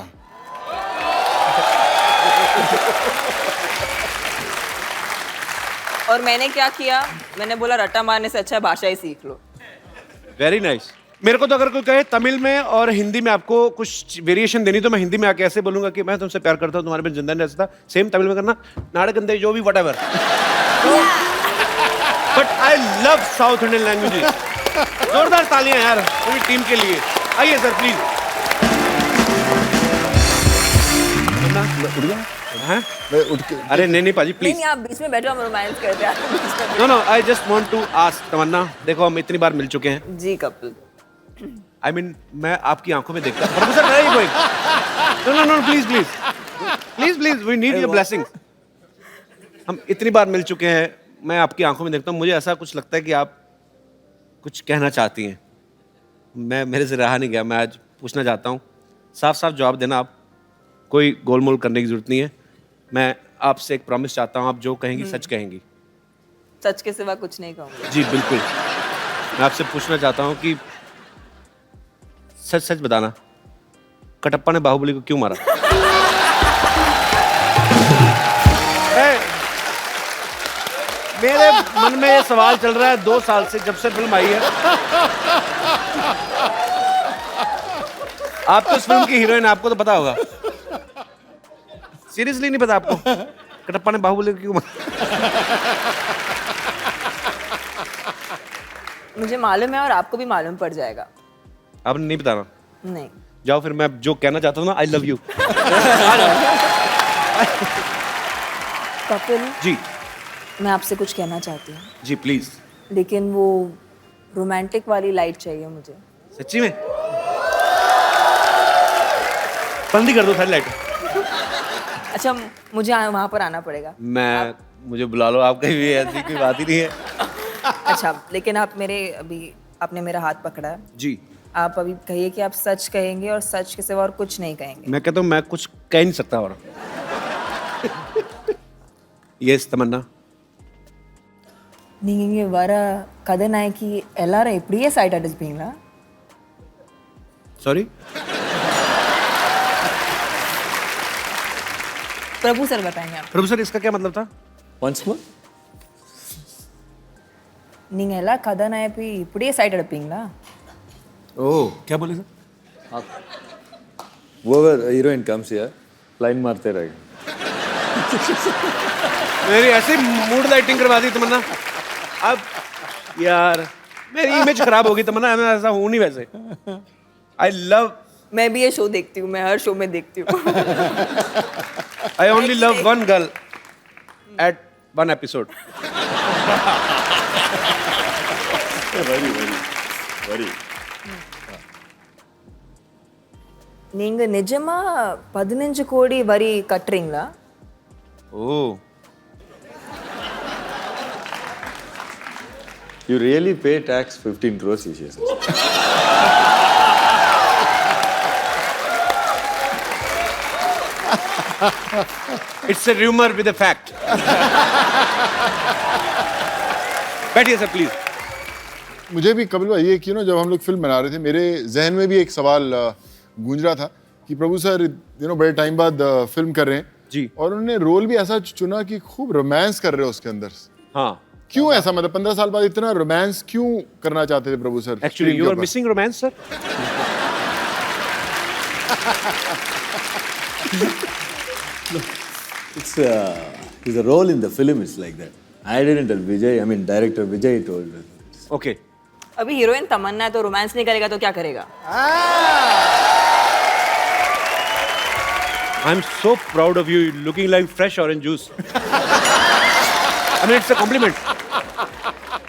और मैंने क्या किया? मैंने बोला रट्टा मारने से अच्छा भाषा ही सीख लो. Very nice. मेरे को तो अगर कोई कहे तमिल में और हिंदी में आपको कुछ वेरिएशन देनी तो मैं हिंदी में आके ऐसे बोलूंगा कि मैं तुमसे प्यार करता हूँ, तुम्हारे में जिंदा नहीं रह सकता. सेम तमिल में करना, नाड़कंदे जो भी whatever. But I love south Indian languages. जोरदार तालियां यार पूरी टीम के लिए. आइए सर प्लीज. अरे नहीं पाजी प्लीज. नहीं आप बीच में बैठो, हम रोमांस करते हैं. No no I just want to ask Tamannaah. देखो हम इतनी बार मिल चुके हैं. जी कपिल. I mean, मैं आपकी आंखों में देखता हूँ. Professor where are you going? No, please, we need your blessings. हम इतनी बार मिल चुके हैं, मैं आपकी आंखों में देखता हूँ, मुझे ऐसा कुछ लगता है कि आप कुछ कहना चाहती हैं. मेरे से रहा नहीं गया, मैं आज पूछना चाहता हूँ. साफ जवाब देना आप. कोई गोलमोल करने की जरूरत नहीं है. मैं आपसे एक प्रॉमिस चाहता हूँ, आप जो कहेंगी सच कहेंगी. सच के सिवा कुछ नहीं कहूँगी. जी बिल्कुल. मैं आपसे पूछना चाहता हूँ कि सच बताना, कटप्पा ने बाहुबली को क्यों मारा? मेरे मन में ये सवाल चल रहा है 2 साल से, जब से फिल्म आई है. आप तो इस फिल्म की हीरोइन, आपको तो पता होगा. सीरियसली नहीं पता आपको कटप्पा ने बाहुबली को क्यों मारा? मुझे मालूम है और आपको भी मालूम पड़ जाएगा। आपने नहीं बताना? नहीं। जाओ फिर, मैं जो कहना चाहता हूँ ना, I love you. Kapil ji. मैं आपसे कुछ कहना चाहती हूँ। जी प्लीज। लेकिन वो रोमांटिक वाली लाइट चाहिए मुझे। सच्ची में? बंद ही कर दो सारी लाइट। अच्छा, मुझे वहाँ पर आना पड़ेगा। मुझे बुला लो, आप कहीं भी, ऐसी कोई बात ही नहीं है। अच्छा, लेकिन आपने मेरा हाथ पकड़ा है जी। आप अभी कहिए कि आप सच कहेंगे और सच के सिवा और कुछ नहीं कहेंगे। मैं कहता हूँ मैं कुछ कह नहीं सकता और। यस तमन्ना। நீங்க வர கதாநாயகி எல்லாரும் இப்படியே சைட் அடிச்சுப்பீங்களா? सॉरी? प्रभु सर बताएंगे आप। प्रभु सर, इसका क्या मतलब था? Once more? நீங்க எல்லா கதாநாயகி இப்படியே சைட் அடிப்பீங்களா? ओह, क्या बोले sir? Whoever heroine comes here, line मारते रहेगा। मेरी ऐसे मूड लाइटिंग करवा दी तमन्ना। अब यार मेरी इमेज खराब होगी तमन्ना, मैं ऐसा हूँ नहीं वैसे। आई लव, मैं भी ये शो देखती हूँ, मैं हर शो में देखती हूँ। I only love one girl at one episode. Very. நீங்க நிஜமா 15 கோடி வரி கட்டுறீங்களா? Oh, You really pay tax 15 crores each year. It's a rumor with a fact. बैठिए सर प्लीज। मुझे भी कपिल भाई ये कि ना जब हम लोग फिल्म बना रहे थे मेरे जहन में भी एक सवाल गूंज रहा था कि प्रभु सर बड़े टाइम बाद फिल्म कर रहे हैं जी, और उन्होंने रोल भी ऐसा चुना कि खूब रोमांस कर रहे हो उसके अंदर। हाँ, क्यों ऐसा, मतलब 15 साल बाद इतना रोमांस क्यों करना चाहते थे Prabhu sir? Actually you are missing romance sir. It's the role in the film is like that. I didn't tell Vijay. I mean, director Vijay told us. Okay. अभी हीरोइन तमन्ना है तो रोमांस नहीं करेगा तो क्या करेगा? I am so proud of you, looking like fresh orange juice. I mean it's a compliment.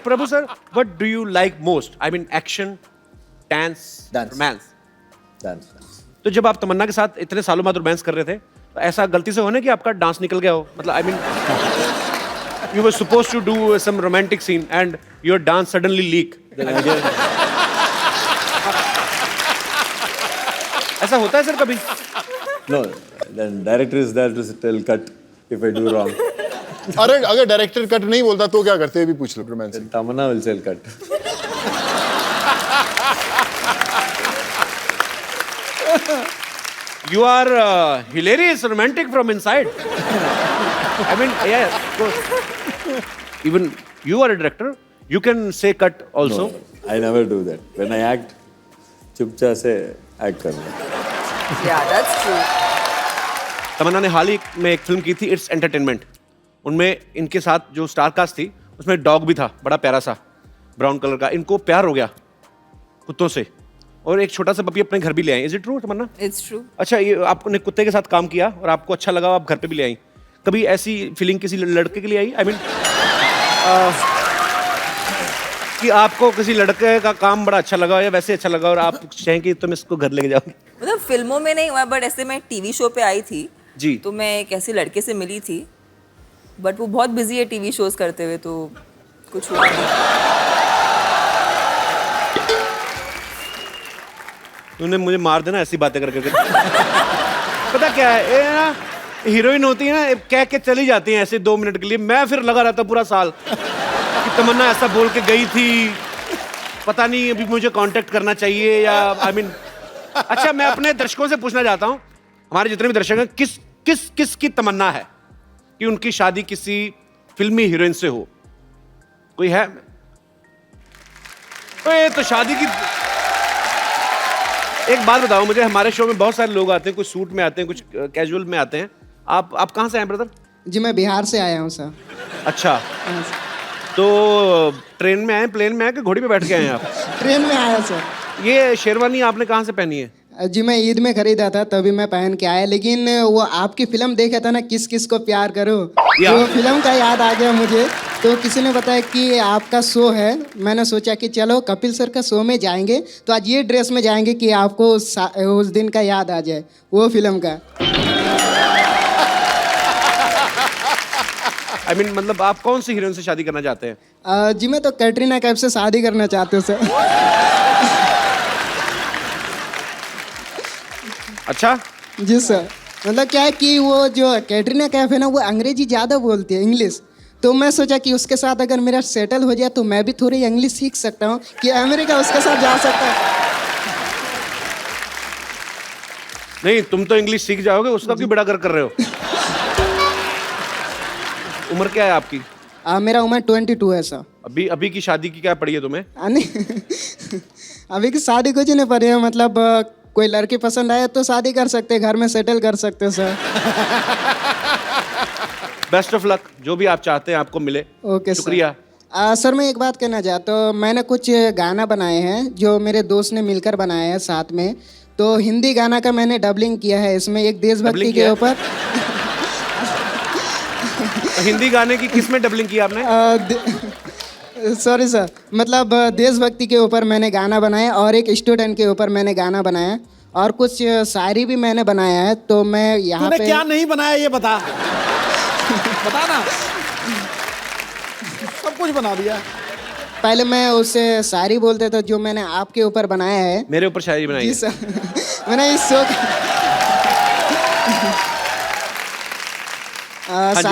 Prabhu sir, what do you like most? I mean action, dance, Dance. Romance. Dance. तो जब आप तमन्ना के साथ इतने सालों बाद रोमांस कर रहे थे तो ऐसा गलती से होने कि आपका डांस निकल गया हो? मतलब I mean you were supposed to do some romantic scene and your dance suddenly leak. ऐसा होता है सर कभी? No, then director is there to tell cut if I do wrong. अरे अगर डायरेक्टर कट नहीं बोलता तो क्या करते हैं, भी पूछ लो romance. Then Tamanna will tell cut. You are hilarious, romantic from inside. I mean, yeah, of course. Even you are a director. You can say cut also. No, I never do that. When I act, चुपचाप से act करना. Yeah, that's true. तमन्ना ने हाल ही में एक film की थी, it's entertainment. उनमें इनके साथ जो स्टार कास्ट थी उसमें डॉग भी था, बड़ा प्यारा सा ब्राउन कलर का। इनको प्यार हो गया कुत्तों से और एक छोटा सा पपी अपने घर भी ले आई। Is it true Tamannaah? It's true. अच्छा, ये आपने कुत्ते के साथ काम किया और आपको अच्छा लगा, आप घर पे भी ले आई। कभी ऐसी फीलिंग किसी लड़के के लिए आई? आई मीन कि आपको किसी लड़के का काम बड़ा अच्छा लगा या वैसे अच्छा लगा और आप चाहें कि तुम इसको घर लेके जाओ? मतलब फिल्मों में नहीं हुआ, बट ऐसे मैं टीवी शो पे आई थी जी, तो मैं एक ऐसे लड़के से मिली थी, बट वो बहुत बिजी है टीवी शोज करते हुए, तो कुछ हुआ नहीं। तूने मुझे मार देना ऐसी बातें करके। पता क्या है, ये ना हीरोइन होती है ना, कह के चली जाती हैं ऐसे 2 मिनट के लिए। मैं फिर लगा रहता पूरा साल कि तमन्ना ऐसा बोल के गई थी, पता नहीं अभी मुझे कांटेक्ट करना चाहिए या आई मीन। अच्छा, मैं अपने दर्शकों से पूछना चाहता हूँ, हमारे जितने भी दर्शक हैं, किस की तमन्ना है कि उनकी शादी किसी फिल्मी हीरोइन से हो? कोई है? ओए, तो शादी की एक बात बताओ मुझे, हमारे शो में बहुत सारे लोग आते हैं, कुछ सूट में आते हैं, कुछ कैजुअल में आते हैं। आप कहाँ से आए ब्रदर? जी मैं बिहार से आया हूँ सर। अच्छा, तो ट्रेन में आए, प्लेन में आए कि घोड़ी पे बैठ के आए हैं आप? ट्रेन में आया सर। ये शेरवानी आपने कहाँ से पहनी है? जी मैं ईद में खरीदा था तभी मैं पहन के आया, लेकिन वो आपकी फिल्म देखा था ना, किस किस को प्यार करो, तो फिल्म का याद आ गया मुझे। तो किसी ने बताया कि आपका शो है, मैंने सोचा कि चलो कपिल सर का शो में जाएंगे, तो आज ये ड्रेस में जाएंगे कि आपको उस दिन का याद आ जाए, वो फिल्म का। I mean, मतलब आप कौन सी हीरोइन से शादी करना चाहते हैं? जी मैं तो कैटरीना कैफ से शादी करना चाहती हूँ सर। अच्छा जी सर, मतलब क्या है कि वो जो कैटरीना कैफ है ना, वो अंग्रेजी ज़्यादा बोलती है, इंग्लिश, तो मैं सोचा कि उसके साथ अगर मेरा सेटल हो जाए तो मैं भी थोड़ी इंग्लिश सीख सकता हूँ कि अमेरिका उसके साथ जा सकता है। नहीं, तुम तो इंग्लिश सीख जाओगे, उसका क्यों बड़ा कर रहे हो? उम्र क्या है आपकी? मेरा उम्र 22 है सर। अभी की शादी की क्या पड़ी है तुम्हें? नहीं अभी की शादी कुछ नहीं पड़ी है, मतलब कोई लड़की पसंद आए तो शादी कर सकते हैं, घर में सेटल कर सकते हैं सर। बेस्ट ऑफ लक, जो भी आप चाहते हैं आपको मिले। ओके शुक्रिया। सर मैं एक बात कहना चाहता हूँ, मैंने कुछ गाना बनाए हैं जो मेरे दोस्त ने मिलकर बनाए हैं साथ में, तो हिंदी गाना का मैंने डबलिंग किया है इसमें, एक देशभक्ति के ऊपर। हिंदी गाने की किस में डबलिंग की आपने? सॉरी सर, मतलब देशभक्ति के ऊपर मैंने गाना बनाया और एक स्टूडेंट के ऊपर मैंने गाना बनाया और कुछ शायरी भी मैंने बनाया है, तो मैं यहाँ पे क्या नहीं बनाया ये बता। बता ना। सब कुछ बना दिया। पहले मैं उससे शायरी बोलते थे जो मैंने आपके ऊपर बनाया है। मेरे ऊपर शायरी बनाई? जी सर। मैंने इस शो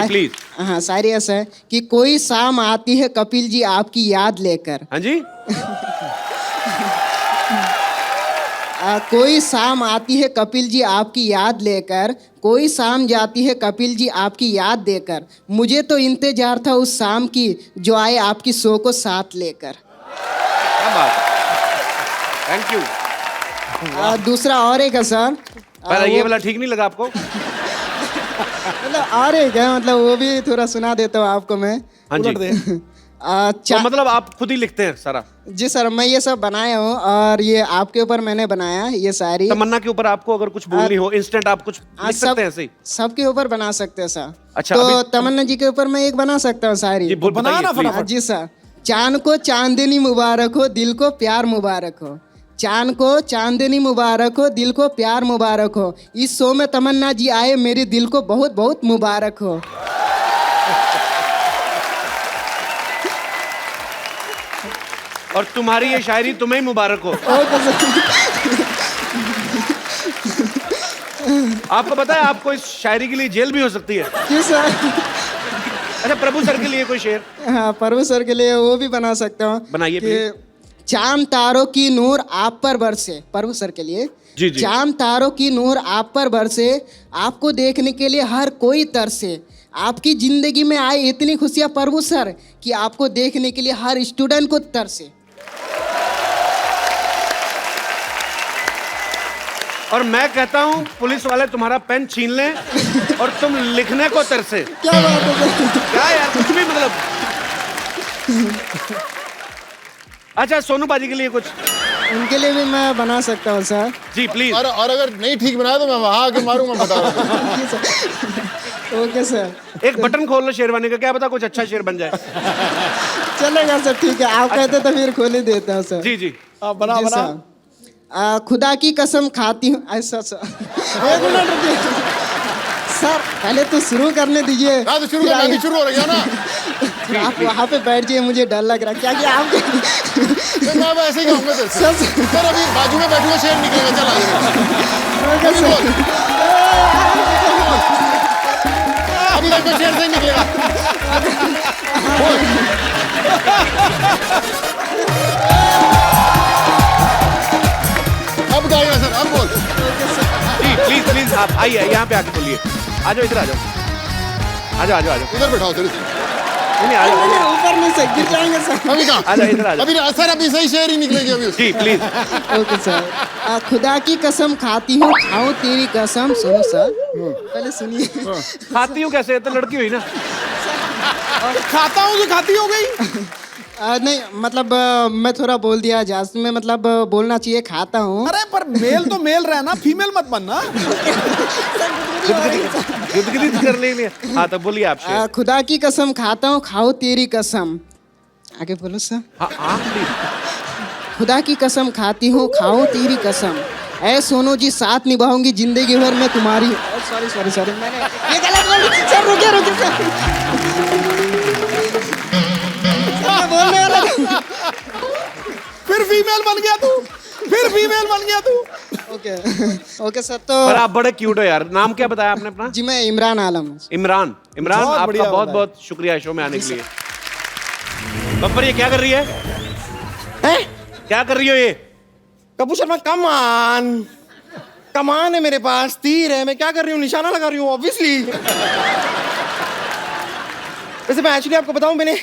प्लीज। हाँ, शायरी ऐसा है कि कोई शाम आती है कपिल जी आपकी याद लेकर। हाँ जी। कोई शाम आती है कपिल जी आपकी याद लेकर, कोई शाम जाती है कपिल जी आपकी याद देकर, मुझे तो इंतजार था उस शाम की जो आए आपकी शो को साथ लेकर। क्या बात है, थैंक यू। दूसरा और एक है सर। ये वाला ठीक नहीं लगा आपको? मतलब और एक है, मतलब वो भी थोड़ा सुना देता हूँ आपको मैं। हाँ जी। तो मतलब आप खुद ही लिखते हैं सारा? जी सर, मैं ये सब बनाया हूँ और ये आपके ऊपर मैंने बनाया ये सारी। तमन्ना के ऊपर आपको अगर कुछ बोलनी हो इंस्टेंट आप कुछ लिख सकते हैं? ऐसे सबके ऊपर बना सकते हैं सर। अच्छा, तो तमन्ना जी के ऊपर मैं एक बना सकता हूँ सारी। जी बनाना फटाफट। जी सर। चांद को चांदनी मुबारक हो, दिल को प्यार मुबारक हो। चांद को चांदनी मुबारक हो, दिल को प्यार मुबारक हो। इस शो में तमन्ना जी आए, मेरे दिल को बहुत बहुत मुबारक हो। और तुम्हारी ये शायरी तुम्हें ही मुबारक हो। आपको पता है आपको इस शायरी के लिए जेल भी हो सकती है। क्यों सर? अच्छा, प्रभु सर के लिए कोई शेर? हाँ, प्रभु सर के लिए वो भी बना सकता हूँ। बनाइए प्लीज। चांद तारों की नूर आप पर बरसे, प्रभु सर के लिए। जी जी। चांद तारों की नूर आप पर बरसे, आपको देखने के लिए हर कोई तरसे। आपकी जिंदगी में आए इतनी खुशियां प्रभु सर कि आपको देखने के लिए हर स्टूडेंट को तरसे। और मैं कहता हूँ पुलिस वाले तुम्हारा पेन छीन लें और तुम लिखने को तरसे। क्या बात है? क्या यार, कुछ भी मतलब। अच्छा, सोनू बाजी के लिए कुछ? उनके लिए भी मैं बना सकता हूँ सर। Ji please. और अगर नहीं ठीक बनाया तो मैं वहां आके मारूंगा, बता रहा हूं। Okay sir. एक बटन खोल लो शेरवानी का, क्या पता कुछ अच्छा शेर बन जाए। चलेगा सर, ठीक है, आप कहते तो फिर खोल ही देता हूँ सर। जी जी। बना बना। खुदा की कसम खाती हूँ। ऐसा सर, एक मिनट रुकिए सर, पहले तो शुरू करने दीजिए। तो शुरू हो रही है ना। आप वहाँ पे बैठ जाइए, मुझे डर लग रहा है। क्या कि आप मैं ऐसे ही कहूँगा सर, अभी बाजू में बैठूंगा, शेर निकलेगा। चल अभी देखो शेर से निकलेगा। अब गाएगा सर, अब बोल। जी प्लीज प्लीज, आप आइए यहाँ पे आके बोलिए। आ जाओ, इधर आ जाओ। आ जाओ आ जाओ आ जाओ। इधर बैठाओ सर। नहीं, ऊपर नहीं से गिर जाएंगे सर। अभी कहाँ? आ जाओ, इधर आ जाओ। अभी सर, अभी सही शेर ही निकलेगी अभी। जी प्लीज। Okay sir. खुदा की कसम खाती हूँ, खाऊं तेरी कसम। सुनो सर, पहले सुनिए। खाती हूँ कैसे? तो लड़की हुई ना। खाता हूँ तो खाती हो गई। नहीं मतलब मैं थोड़ा बोल दिया जास्त में, मतलब बोलना चाहिए खाता हूँ। अरे पर मेल तो मेल रहना, फीमेल मत बनना। गुदगुदी कर लेनी है। हाँ तो बोलिए आप शेर। खुदा की कसम खाता हूँ, खाओ तेरी कसम। आगे बोलो सर। हाँ आप भी। खुदा की कसम खाती हूँ, खाओ तेरी कसम। ऐ सोनू जी साथ निभाऊंगी जिंदगी भर मैं तुम्हारी। सॉरी सॉरी सॉरी, मैंने ये गलत बोल दी। सर रुकिए रुकिए सर, मैं बोलने वाला था। फिर फीमेल बन गया तू, फिर फीमेल बन गया तू। Okay okay sir. तो पर आप बड़े क्यूट हो यार। नाम क्या बताया आपने अपना? जी मैं इमरान आलम हूँ। इमरान। इमरान बहुत आपका बढ़िया बहुत बताया। बहुत शुक्रिया शो में आने के लिए। बब्बर ये क्या कर रही है? हैं? क्या कर रही हो ये? कपूर शर्मा कमान है मेरे पास, तीर है, मैं क्या कर रही हूँ, निशाना लगा रही हूँ ऑब्वियसली। वैसे मैं एक्चुअली आपको बताऊं, मैंने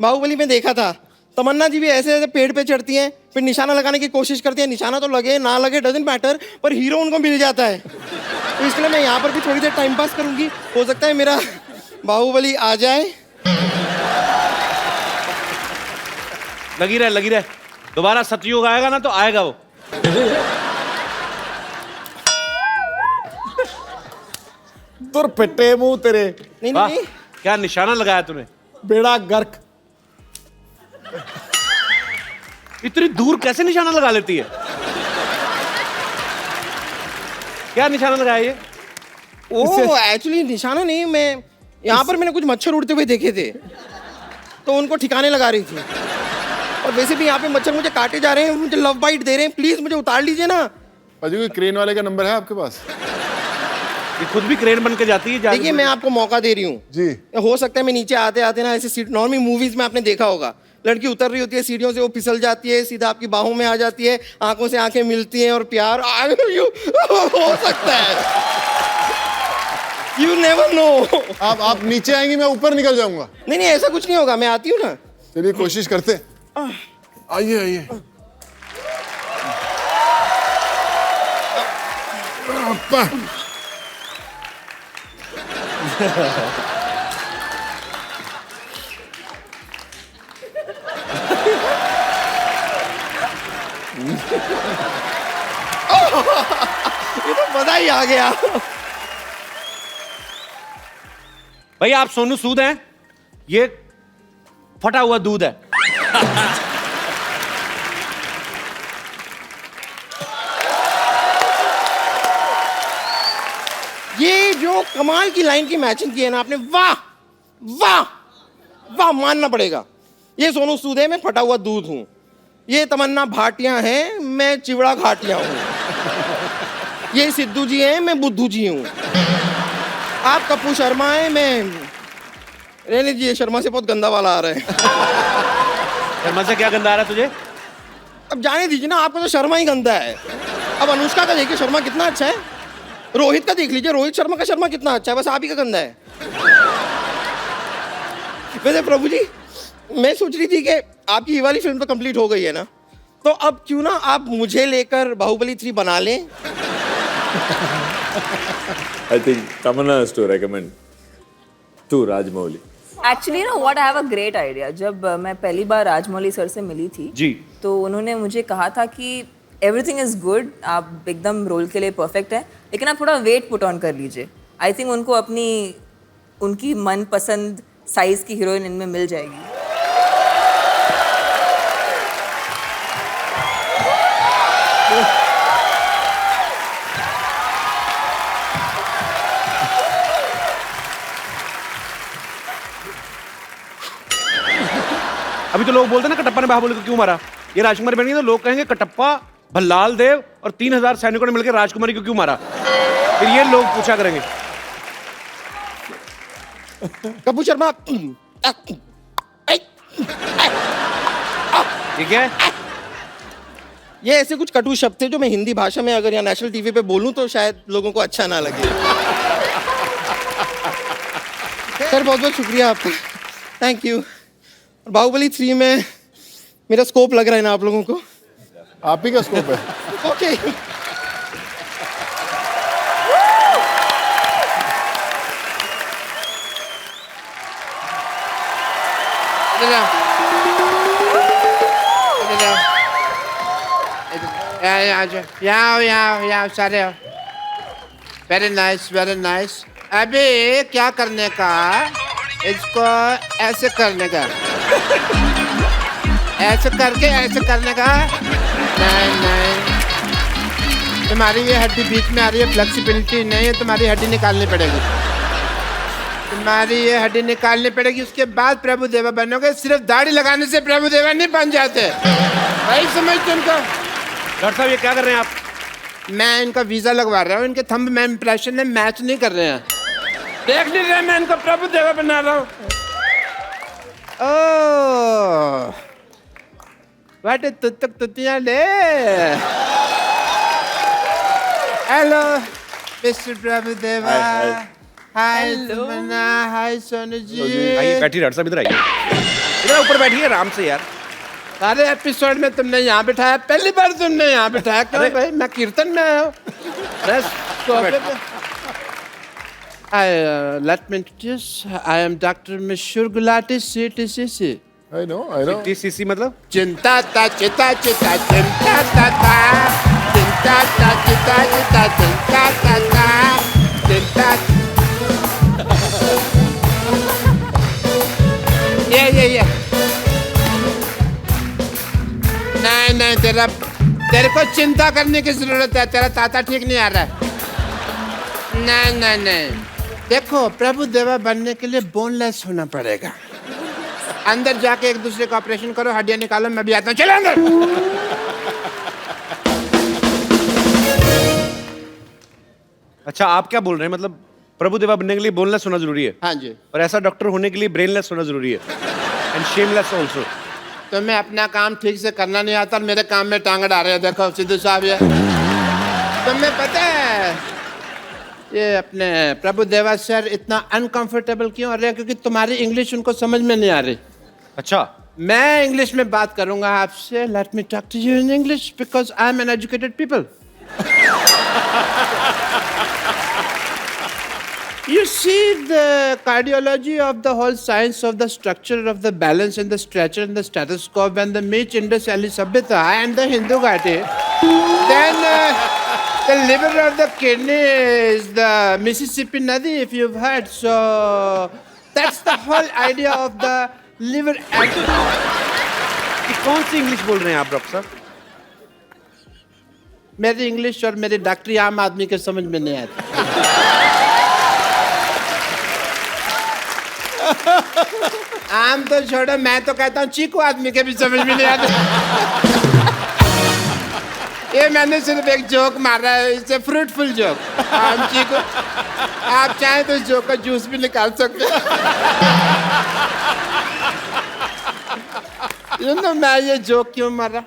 बाहुबली में देखा था तमन्ना जी भी ऐसे ऐसे पेड़ पे चढ़ती हैं, फिर निशाना लगाने की कोशिश करती है, निशाना तो लगे ना लगे डजंट मैटर, पर हीरो उनको मिल जाता है। तो इसके लिए मैं यहाँ पर भी थोड़ी देर टाइम पास करूंगी, हो सकता है मेरा बाहुबली आ जाए। लगी रहे। दोबारा सतयुग आएगा ना तो आएगा वो। तुर पिट्टे मुंह तेरे, नहीं वाह, नहीं क्या निशाना लगाया तूने? बेड़ा गर्क। इतनी दूर कैसे निशाना लगा लेती है? क्या निशाना लगाया ये? ओ एक्चुअली निशाना नहीं, मैं यहाँ पर मैंने कुछ मच्छर उड़ते हुए देखे थे तो उनको ठिकाने लगा रही थी। और वैसे भी यहाँ पे मच्छर मुझे काटे जा रहे हैं, मुझे लव बाइट दे रहे हैं, प्लीज मुझे उतार लीजिए ना। पाजी कोई क्रेन वाले का नंबर है आपके पास? ये खुद भी क्रेन बन के जाती है। देखिए मैं आपको मौका दे रही हूँ जी। हो सकता है मैं नीचे आते आते ना ऐसे सीट, नॉर्मली मूवीज में आपने देखा होगा लड़की उतर रही होती है सीढ़ियों से, वो फिसल जाती है, सीधा आपकी बाहों में आ जाती है, आंखों से आंखें मिलती हैं और प्यार हो सकता है। You never know. आप नीचे आएंगी, मैं ऊपर निकल जाऊंगा। नहीं नहीं ऐसा कुछ नहीं होगा, मैं आती हूँ ना। चलिए कोशिश करते हैं। आइए आइए। ये तो मजा ही आ गया। भाई आप सोनू सूद हैं, ये फटा हुआ दूध है। ये जो कमाल की लाइन की मैचिंग की है ना आपने, वाह वाह वाह, मानना पड़ेगा। ये सोनू सूद है, मैं फटा हुआ दूध हूं। ये तमन्ना भाटिया है, मैं चिवड़ा घाटिया हूं। ये सिद्धू जी हैं, मैं बुद्धू जी हूं। आप कपूर शर्मा हैं, मैं रहने दीजिए, शर्मा से बहुत गंदा वाला आ रहा है। शर्मा से क्या गंदा आ रहा है तुझे? अब जाने दीजिए ना, आपका तो शर्मा ही गंदा है। अब अनुष्का का देखिए शर्मा कितना अच्छा है, रोहित का देख लीजिए, रोहित शर्मा का शर्मा कितना अच्छा है, बस आप ही का गंदा है। वैसे प्रभु जी मैं सोच रही थी कि आपकी ये वाली फिल्म तो कंप्लीट हो गई है ना, तो अब क्यों ना आप मुझे लेकर बाहुबली 3 बना लें। I think Tamanna has to recommend to Rajmouli. Actually ना what I have a great idea. जब मैं पहली बार राजमौली सर से मिली थी जी, तो उन्होंने मुझे कहा था कि एवरीथिंग इज गुड, आप एकदम रोल के लिए परफेक्ट है, लेकिन आप थोड़ा वेट पुट ऑन कर लीजिए। आई थिंक उनको अपनी उनकी मनपसंद साइज की हीरोइन इनमें मिल जाएगी। अभी तो लोग बोलते हैं ना कटप्पा ने बाहुबली को क्यों मारा, ये राजकुमारी बन गई तो लोग कहेंगे कटप्पा भल्लाल देव और 3000 सैनिकों ने मिलकर राजकुमारी को क्यों मारा, फिर ये लोग पूछा करेंगे। कपूर शर्मा ये क्या है? ये ऐसे कुछ कटु शब्द थे जो मैं हिंदी भाषा में अगर यहाँ नेशनल टीवी पे बोलूं तो शायद लोगों को अच्छा ना लगे। सर बहुत बहुत शुक्रिया आपका, थैंक यू। बाहुबली 3 में मेरा स्कोप लग रहा है ना आप लोगों को? आप ही का स्कोप है। ओके इधर आओ, इधर आओ, यहाँ आ जाओ, यहाँ आओ सारे आओ। Very nice, very nice. अभी क्या करने का, इसको ऐसे करने का, ऐसे करके ऐसे करने का। नहीं नहीं, तुम्हारी ये हड्डी बीच में आ रही है, फ्लेक्सिबिलिटी नहीं है, तुम्हारी हड्डी निकालनी पड़ेगी, तुम्हारी ये हड्डी निकालनी पड़ेगी। उसके बाद प्रभु देवा बनोगे। सिर्फ दाढ़ी लगाने से प्रभु देवा नहीं बन जाते, भाई समझ तुमको। डॉक्टर साहब ये क्या कर रहे हैं आप? मैं इनका वीजा लगवा रहा हूँ, इनके थंब में इंप्रेशन में मैच नहीं कर रहे हैं। देख नहीं रहे मैं इनको प्रभु देवा बना रहा हूँ। ओह वाटे तुतक तुतियां ले। हेलो मिस्टर प्रभु देवा। हाय तमन्ना, हाय सोनू जी। आइए बैठिए डॉक्टर साहब, इधर आइए, इधर ऊपर बैठिए आराम से यार। सारे एपिसोड में तुमने यहाँ बिठाया, पहली बार तुमने यहाँ बिठाया क्यों भाई? मैं कीर्तन में आया हूँ। Let me introduce. I am Dr. Mishur Gulati, CTCC. I know. CTCC मतलब? चिंता ता चिता चिता चिंता ता ता चिंता ता चिता चिता चिंता ता ता चिंता। ये नहीं तेरे को चिंता करने की जरूरत है, तेरा ताता ठीक नहीं आ रहा है। नहीं देखो, प्रभु देवा बनने के लिए बोनलेस होना पड़ेगा। अंदर जाके एक दूसरे का ऑपरेशन करो, हड्डियां निकालो, मैं भी आता हूँ। चलो अंदर। अच्छा आप क्या बोल रहे हैं, मतलब प्रभु देवा बनने के लिए बोनलेस होना जरूरी है? हाँ जी। और ऐसा डॉक्टर होने के लिए ब्रेनलेस होना जरूरी है, एंड शेमलेस ऑल्सो। तो मैं अपना काम ठीक से करना नहीं आता और मेरे काम में टांग अड़ा रहे हैं। देखो सिद्धू साहब, ये तुम्हें पता है ये अपने प्रभु देवा सर इतना अनकंफर्टेबल क्यों हो रहे हैं? क्योंकि तुम्हारी इंग्लिश उनको समझ में नहीं आ रही। अच्छा, मैं इंग्लिश में बात करूंगा आपसे। Let me talk to you in English because I am an educated people. You see, the cardiology of the whole science of the structure of the balance and the stretcher and the stethoscope and the Meech Indus Valley Sabhyata and the Hindu Ghati. Then the liver or the kidney is the Mississippi Nadi, if you've heard. So that's the whole idea of the liver. कौन सी English बोल रहे हैं आप doctor साहब? मेरी English और मेरी डॉक्टरी आम आदमी के समझ में नहीं आती। आम तो छोड़ो, मैं तो कहता हूँ चीकू आदमी के भी समझ में नहीं आता। ये मैंने सिर्फ एक जोक मारा है, इससे फ्रूटफुल जोक। आम चीकू, आप चाहें तो इस जोक का जूस भी निकाल सकते हैं। मैं ये जोक क्यों मारा?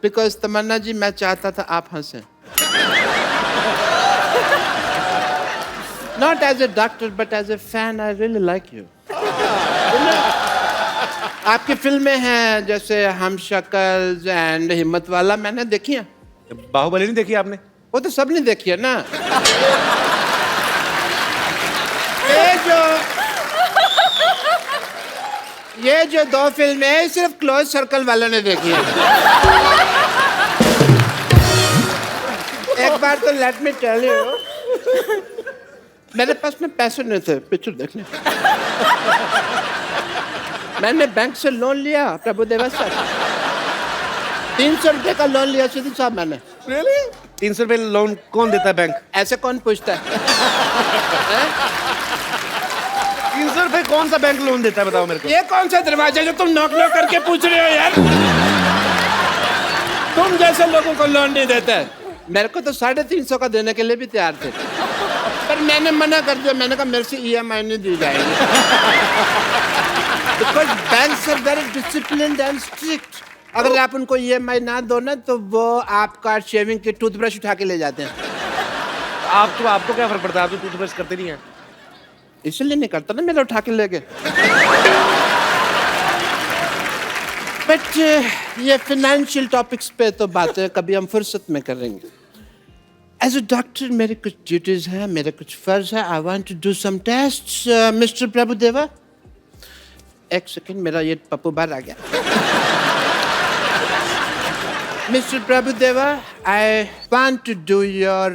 बिकॉज तमन्ना जी, मैं चाहता था आप हंसें। Not as a doctor, but as a fan, I really like you. आपकी फिल्में हैं जैसे हम शक्ल एंड हिम्मत वाला, मैंने देखी है। बाहुबली नहीं देखी आपने? वो तो सब ने देखी है ना। ये जो दो फिल्में हैं सिर्फ क्लोज सर्कल वालों ने देखी है। एक बार तो लेट मी टेल यू, मेरे पास में पैसे नहीं थे पिक्चर देखने। मैंने बैंक से लोन लिया प्रभु देवा सर, 300 रुपए का लोन लिया सिद्धू साहब मैंने। Really? 300 रुपए लोन कौन देता है बैंक? ऐसे कौन पूछता है? 300 रुपए कौन सा बैंक लोन देता है बताओ मेरे को? ये कौन सा दरवाजा जो तुम नॉक नॉक करके पूछ रहे हो यार? तुम जैसे लोगों को लोन नहीं देता है। मेरे को तो 350 का देने के लिए भी तैयार थे, पर मैंने मना कर दिया। मैंने कहा मेरे से EMI नहीं दी जाएगी। Because banks are very disciplined and strict. अगर आप उनको EMI ना दो ना तो वो आपका शेविंग की टूथब्रश उठा के ले जाते हैं। आपको क्या फर्क पड़ता है? आप तो टूथब्रश करते नहीं हैं। इसलिए नहीं करता ना, मेरा उठा के ले गए। बट ये फाइनेंशियल टॉपिक्स पे तो बातें कभी हम फुर्सत में करेंगे। एज अ डॉक्टर मेरे कुछ ड्यूटीज हैं, मेरे कुछ फर्ज है। I want to do some tests mister Prabhudeva. एक सेकंड, मेरा ये पप्पू बाहर आ गया. Mr. Prabhudeva, I want to do your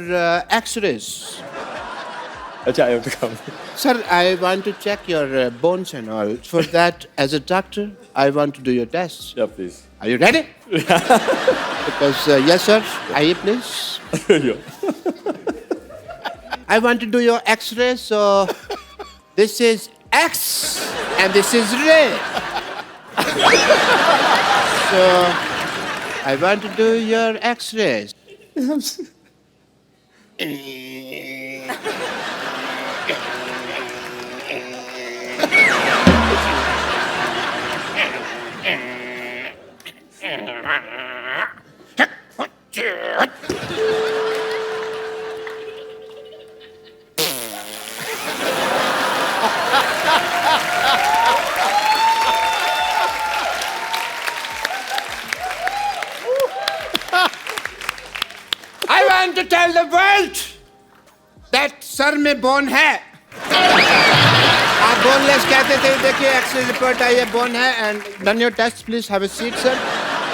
X-rays. अच्छा, I have to come. Sir, I want to check your bones and all. For that, as a doctor, I want to do your tests. Yeah, please. Are you ready? Because, yes, sir. Aye, please. Yeah. I want to do your X-ray, so this is X and this is ray. So I want to do your X-rays. I want to tell the world that sir में bone है. आप boneless कहते थे, देखिए x ray report आई है, बोन है. And done your test, please have a seat sir.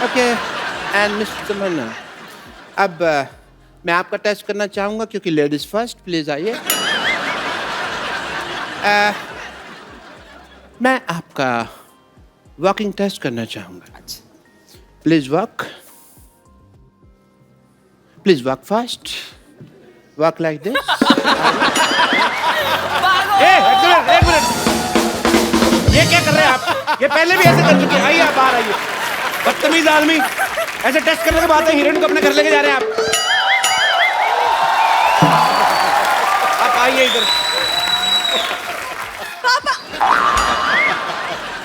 Okay. And mister Tamannaah, अब मैं आपका टेस्ट करना चाहूंगा क्योंकि लेडीज फर्स्ट. प्लीज आइए. मैं आपका वॉकिंग टेस्ट करना चाहूंगा. Please walk. Please walk fast. Walk like this. एक मिनट. ये क्या कर रहे हैं आप? ये पहले भी ऐसे कर चुके हैं. आइए आप बाहर आइए. बदतमीज आदमी. ऐसे टेस्ट करने के बाद हीरोइन को अपने घर लेके जा रहे हैं आप. आप आइए इधर. पापा.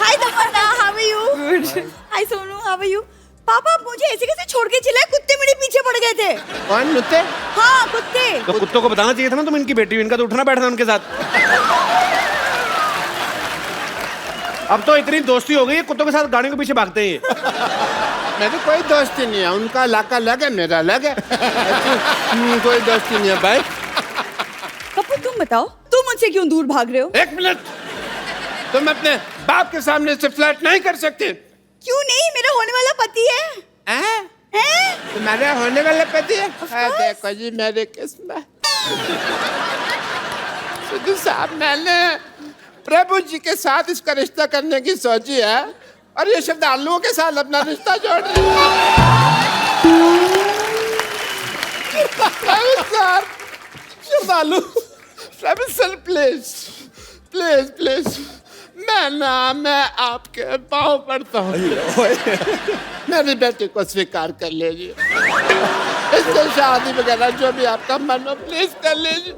Hi Tamanna, how are you? Good. Hi Sonu, how are you? पापा, आप मुझे ऐसे कैसे छोड़ के चले? कुत्ते मेरे पीछे पड़ गए थे. कौन कुत्ते? हाँ, कुत्ते. तो कुत्तों को बताना चाहिए था ना तुम इनकी बेटी हो. इनका तो उठना बैठना उनके साथ. अब तो इतनी दोस्ती हो गई है, कुत्तों के साथ गाड़ियों के पीछे भागते हैं ये. मेरी कोई दोस्ती नहीं है. उनका इलाका अलग है, मेरा अलग है. कोई दोस्ती नहीं है भाई. कपूर, तुम बताओ, तुम मुझसे क्यों दूर भाग रहे हो? एक मिनट. तुम अपने बाप के सामने से फ्लर्ट नहीं कर सकते. क्यों नहीं? मेरा होने वाला पति है. हैं? तुम्हारा होने वाला पति है? देखो जी, मेरे किस्मत. सिद्धू साहब, मैंने प्रभु जी के साथ इसका रिश्ता करने की सोची है और ये श्रद्धालुओं के साथ अपना रिश्ता जोड़ रही है. श्रद्धालु, प्रभु सर, प्लीज प्लीज प्लीज. मैं आपके पाँव पड़ता हूँ. मेरी बेटी को स्वीकार कर लीजिए. इससे शादी वगैरह जो भी आपका मन हो, प्लीज कर लीजिए.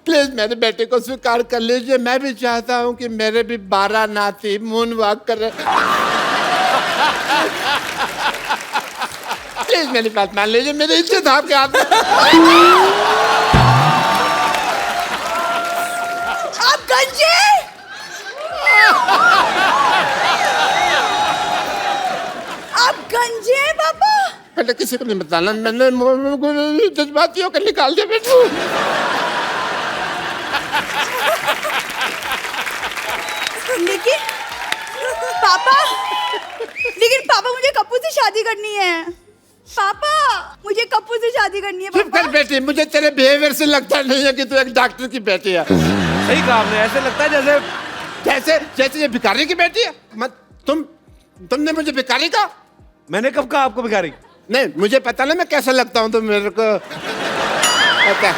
प्लीज मेरी बेटी को स्वीकार कर लीजिए. मैं भी चाहता हूँ कि मेरे भी 12 नाती मून वॉक कर रहे. प्लीज मेरी बात मान लीजिए. मेरी इज्जत आपके हाथ में. आप गंजे. आप गंजे हैं पापा. बेटा, किसी को नहीं बताना. मैंने जज्बातियों को निकाल दिया बेटू. लेकिन पापा मुझे कप्पू से शादी करनी है. पापा, मुझे कप्पू से शादी करनी है. चुप कर बेटी. मुझे तेरे बिहेवियर से लगता नहीं है कि तू एक डॉक्टर की बेटी है. सही कहा आपने. ऐसे लगता है जैसे जैसे जैसे ये भिखारी की बेटी है. मत तुमने मुझे भिखारी कहा. मैंने कब कहा आपको भिखारी? नहीं, मुझे पता ना मैं कैसा लगता हूँ, तो मेरे को पता है.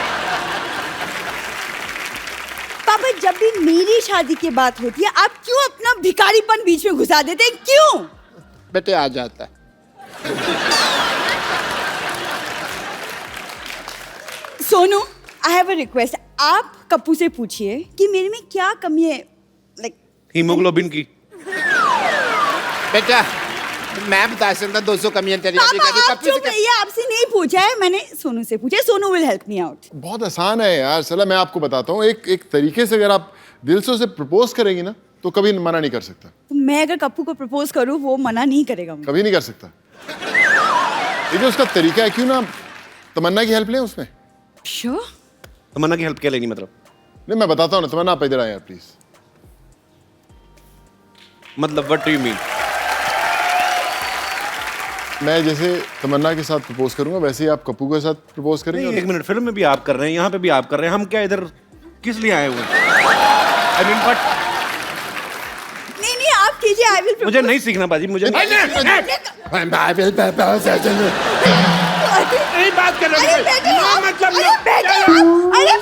पापा, जब भी मेरी शादी की बात होती है, आप क्यों अपना भिखारीपन बीच में घुसा देते हैं? क्यों? बेटे, आ जाता है. सोनू, आई हैव अ रिक्वेस्ट. आप कप्पू से पूछिए कि मेरे में क्या कमी है. लाइक हीमोग्लोबिन की. बेटा, मैं बता सकता 200 कमियां तेरी. पापा, आप चुप रहिए. आपसे नहीं पूछा है, मैंने सोनू से पूछा है. Sonu will help me out. बहुत आसान है यार. चलो मैं आपको बताता हूँ. एक तरीके से अगर आप दिल से उसे प्रपोज करेंगी ना, तो कभी मना नहीं कर सकता. तो मैं अगर कप्पू को प्रपोज करूं, वो मना नहीं करेगा मुझे. कभी नहीं कर सकता. ये जो उसका तरीका है, क्यों ना तमन्ना की हेल्प लें उसमें. श्योर. तमन्ना की हेल्प क्या लेनी मतलब? नहीं, मैं बताता हूँ ना. तमन्ना, आप इधर आए यार प्लीज. मतलब व्हाट डू यू मीन? मैं जैसे तमन्ना के साथ प्रपोज करूंगा वैसे ही आप कप्पू के साथ प्रपोज करेंगे? नहीं, एक मिनट, फिल्म में भी आप कर रहे हैं, यहाँ पे भी आप कर रहे हैं, हम क्या इधर किस लिए आए हुए हैं? I mean, but नहीं आप कीजिए, आई विल। मुझे नहीं सीखना बाजी, मुझे नहीं बात कर रहे अरे हैं। बैठो ना आप, मतलब अरे बैठो आप, अरे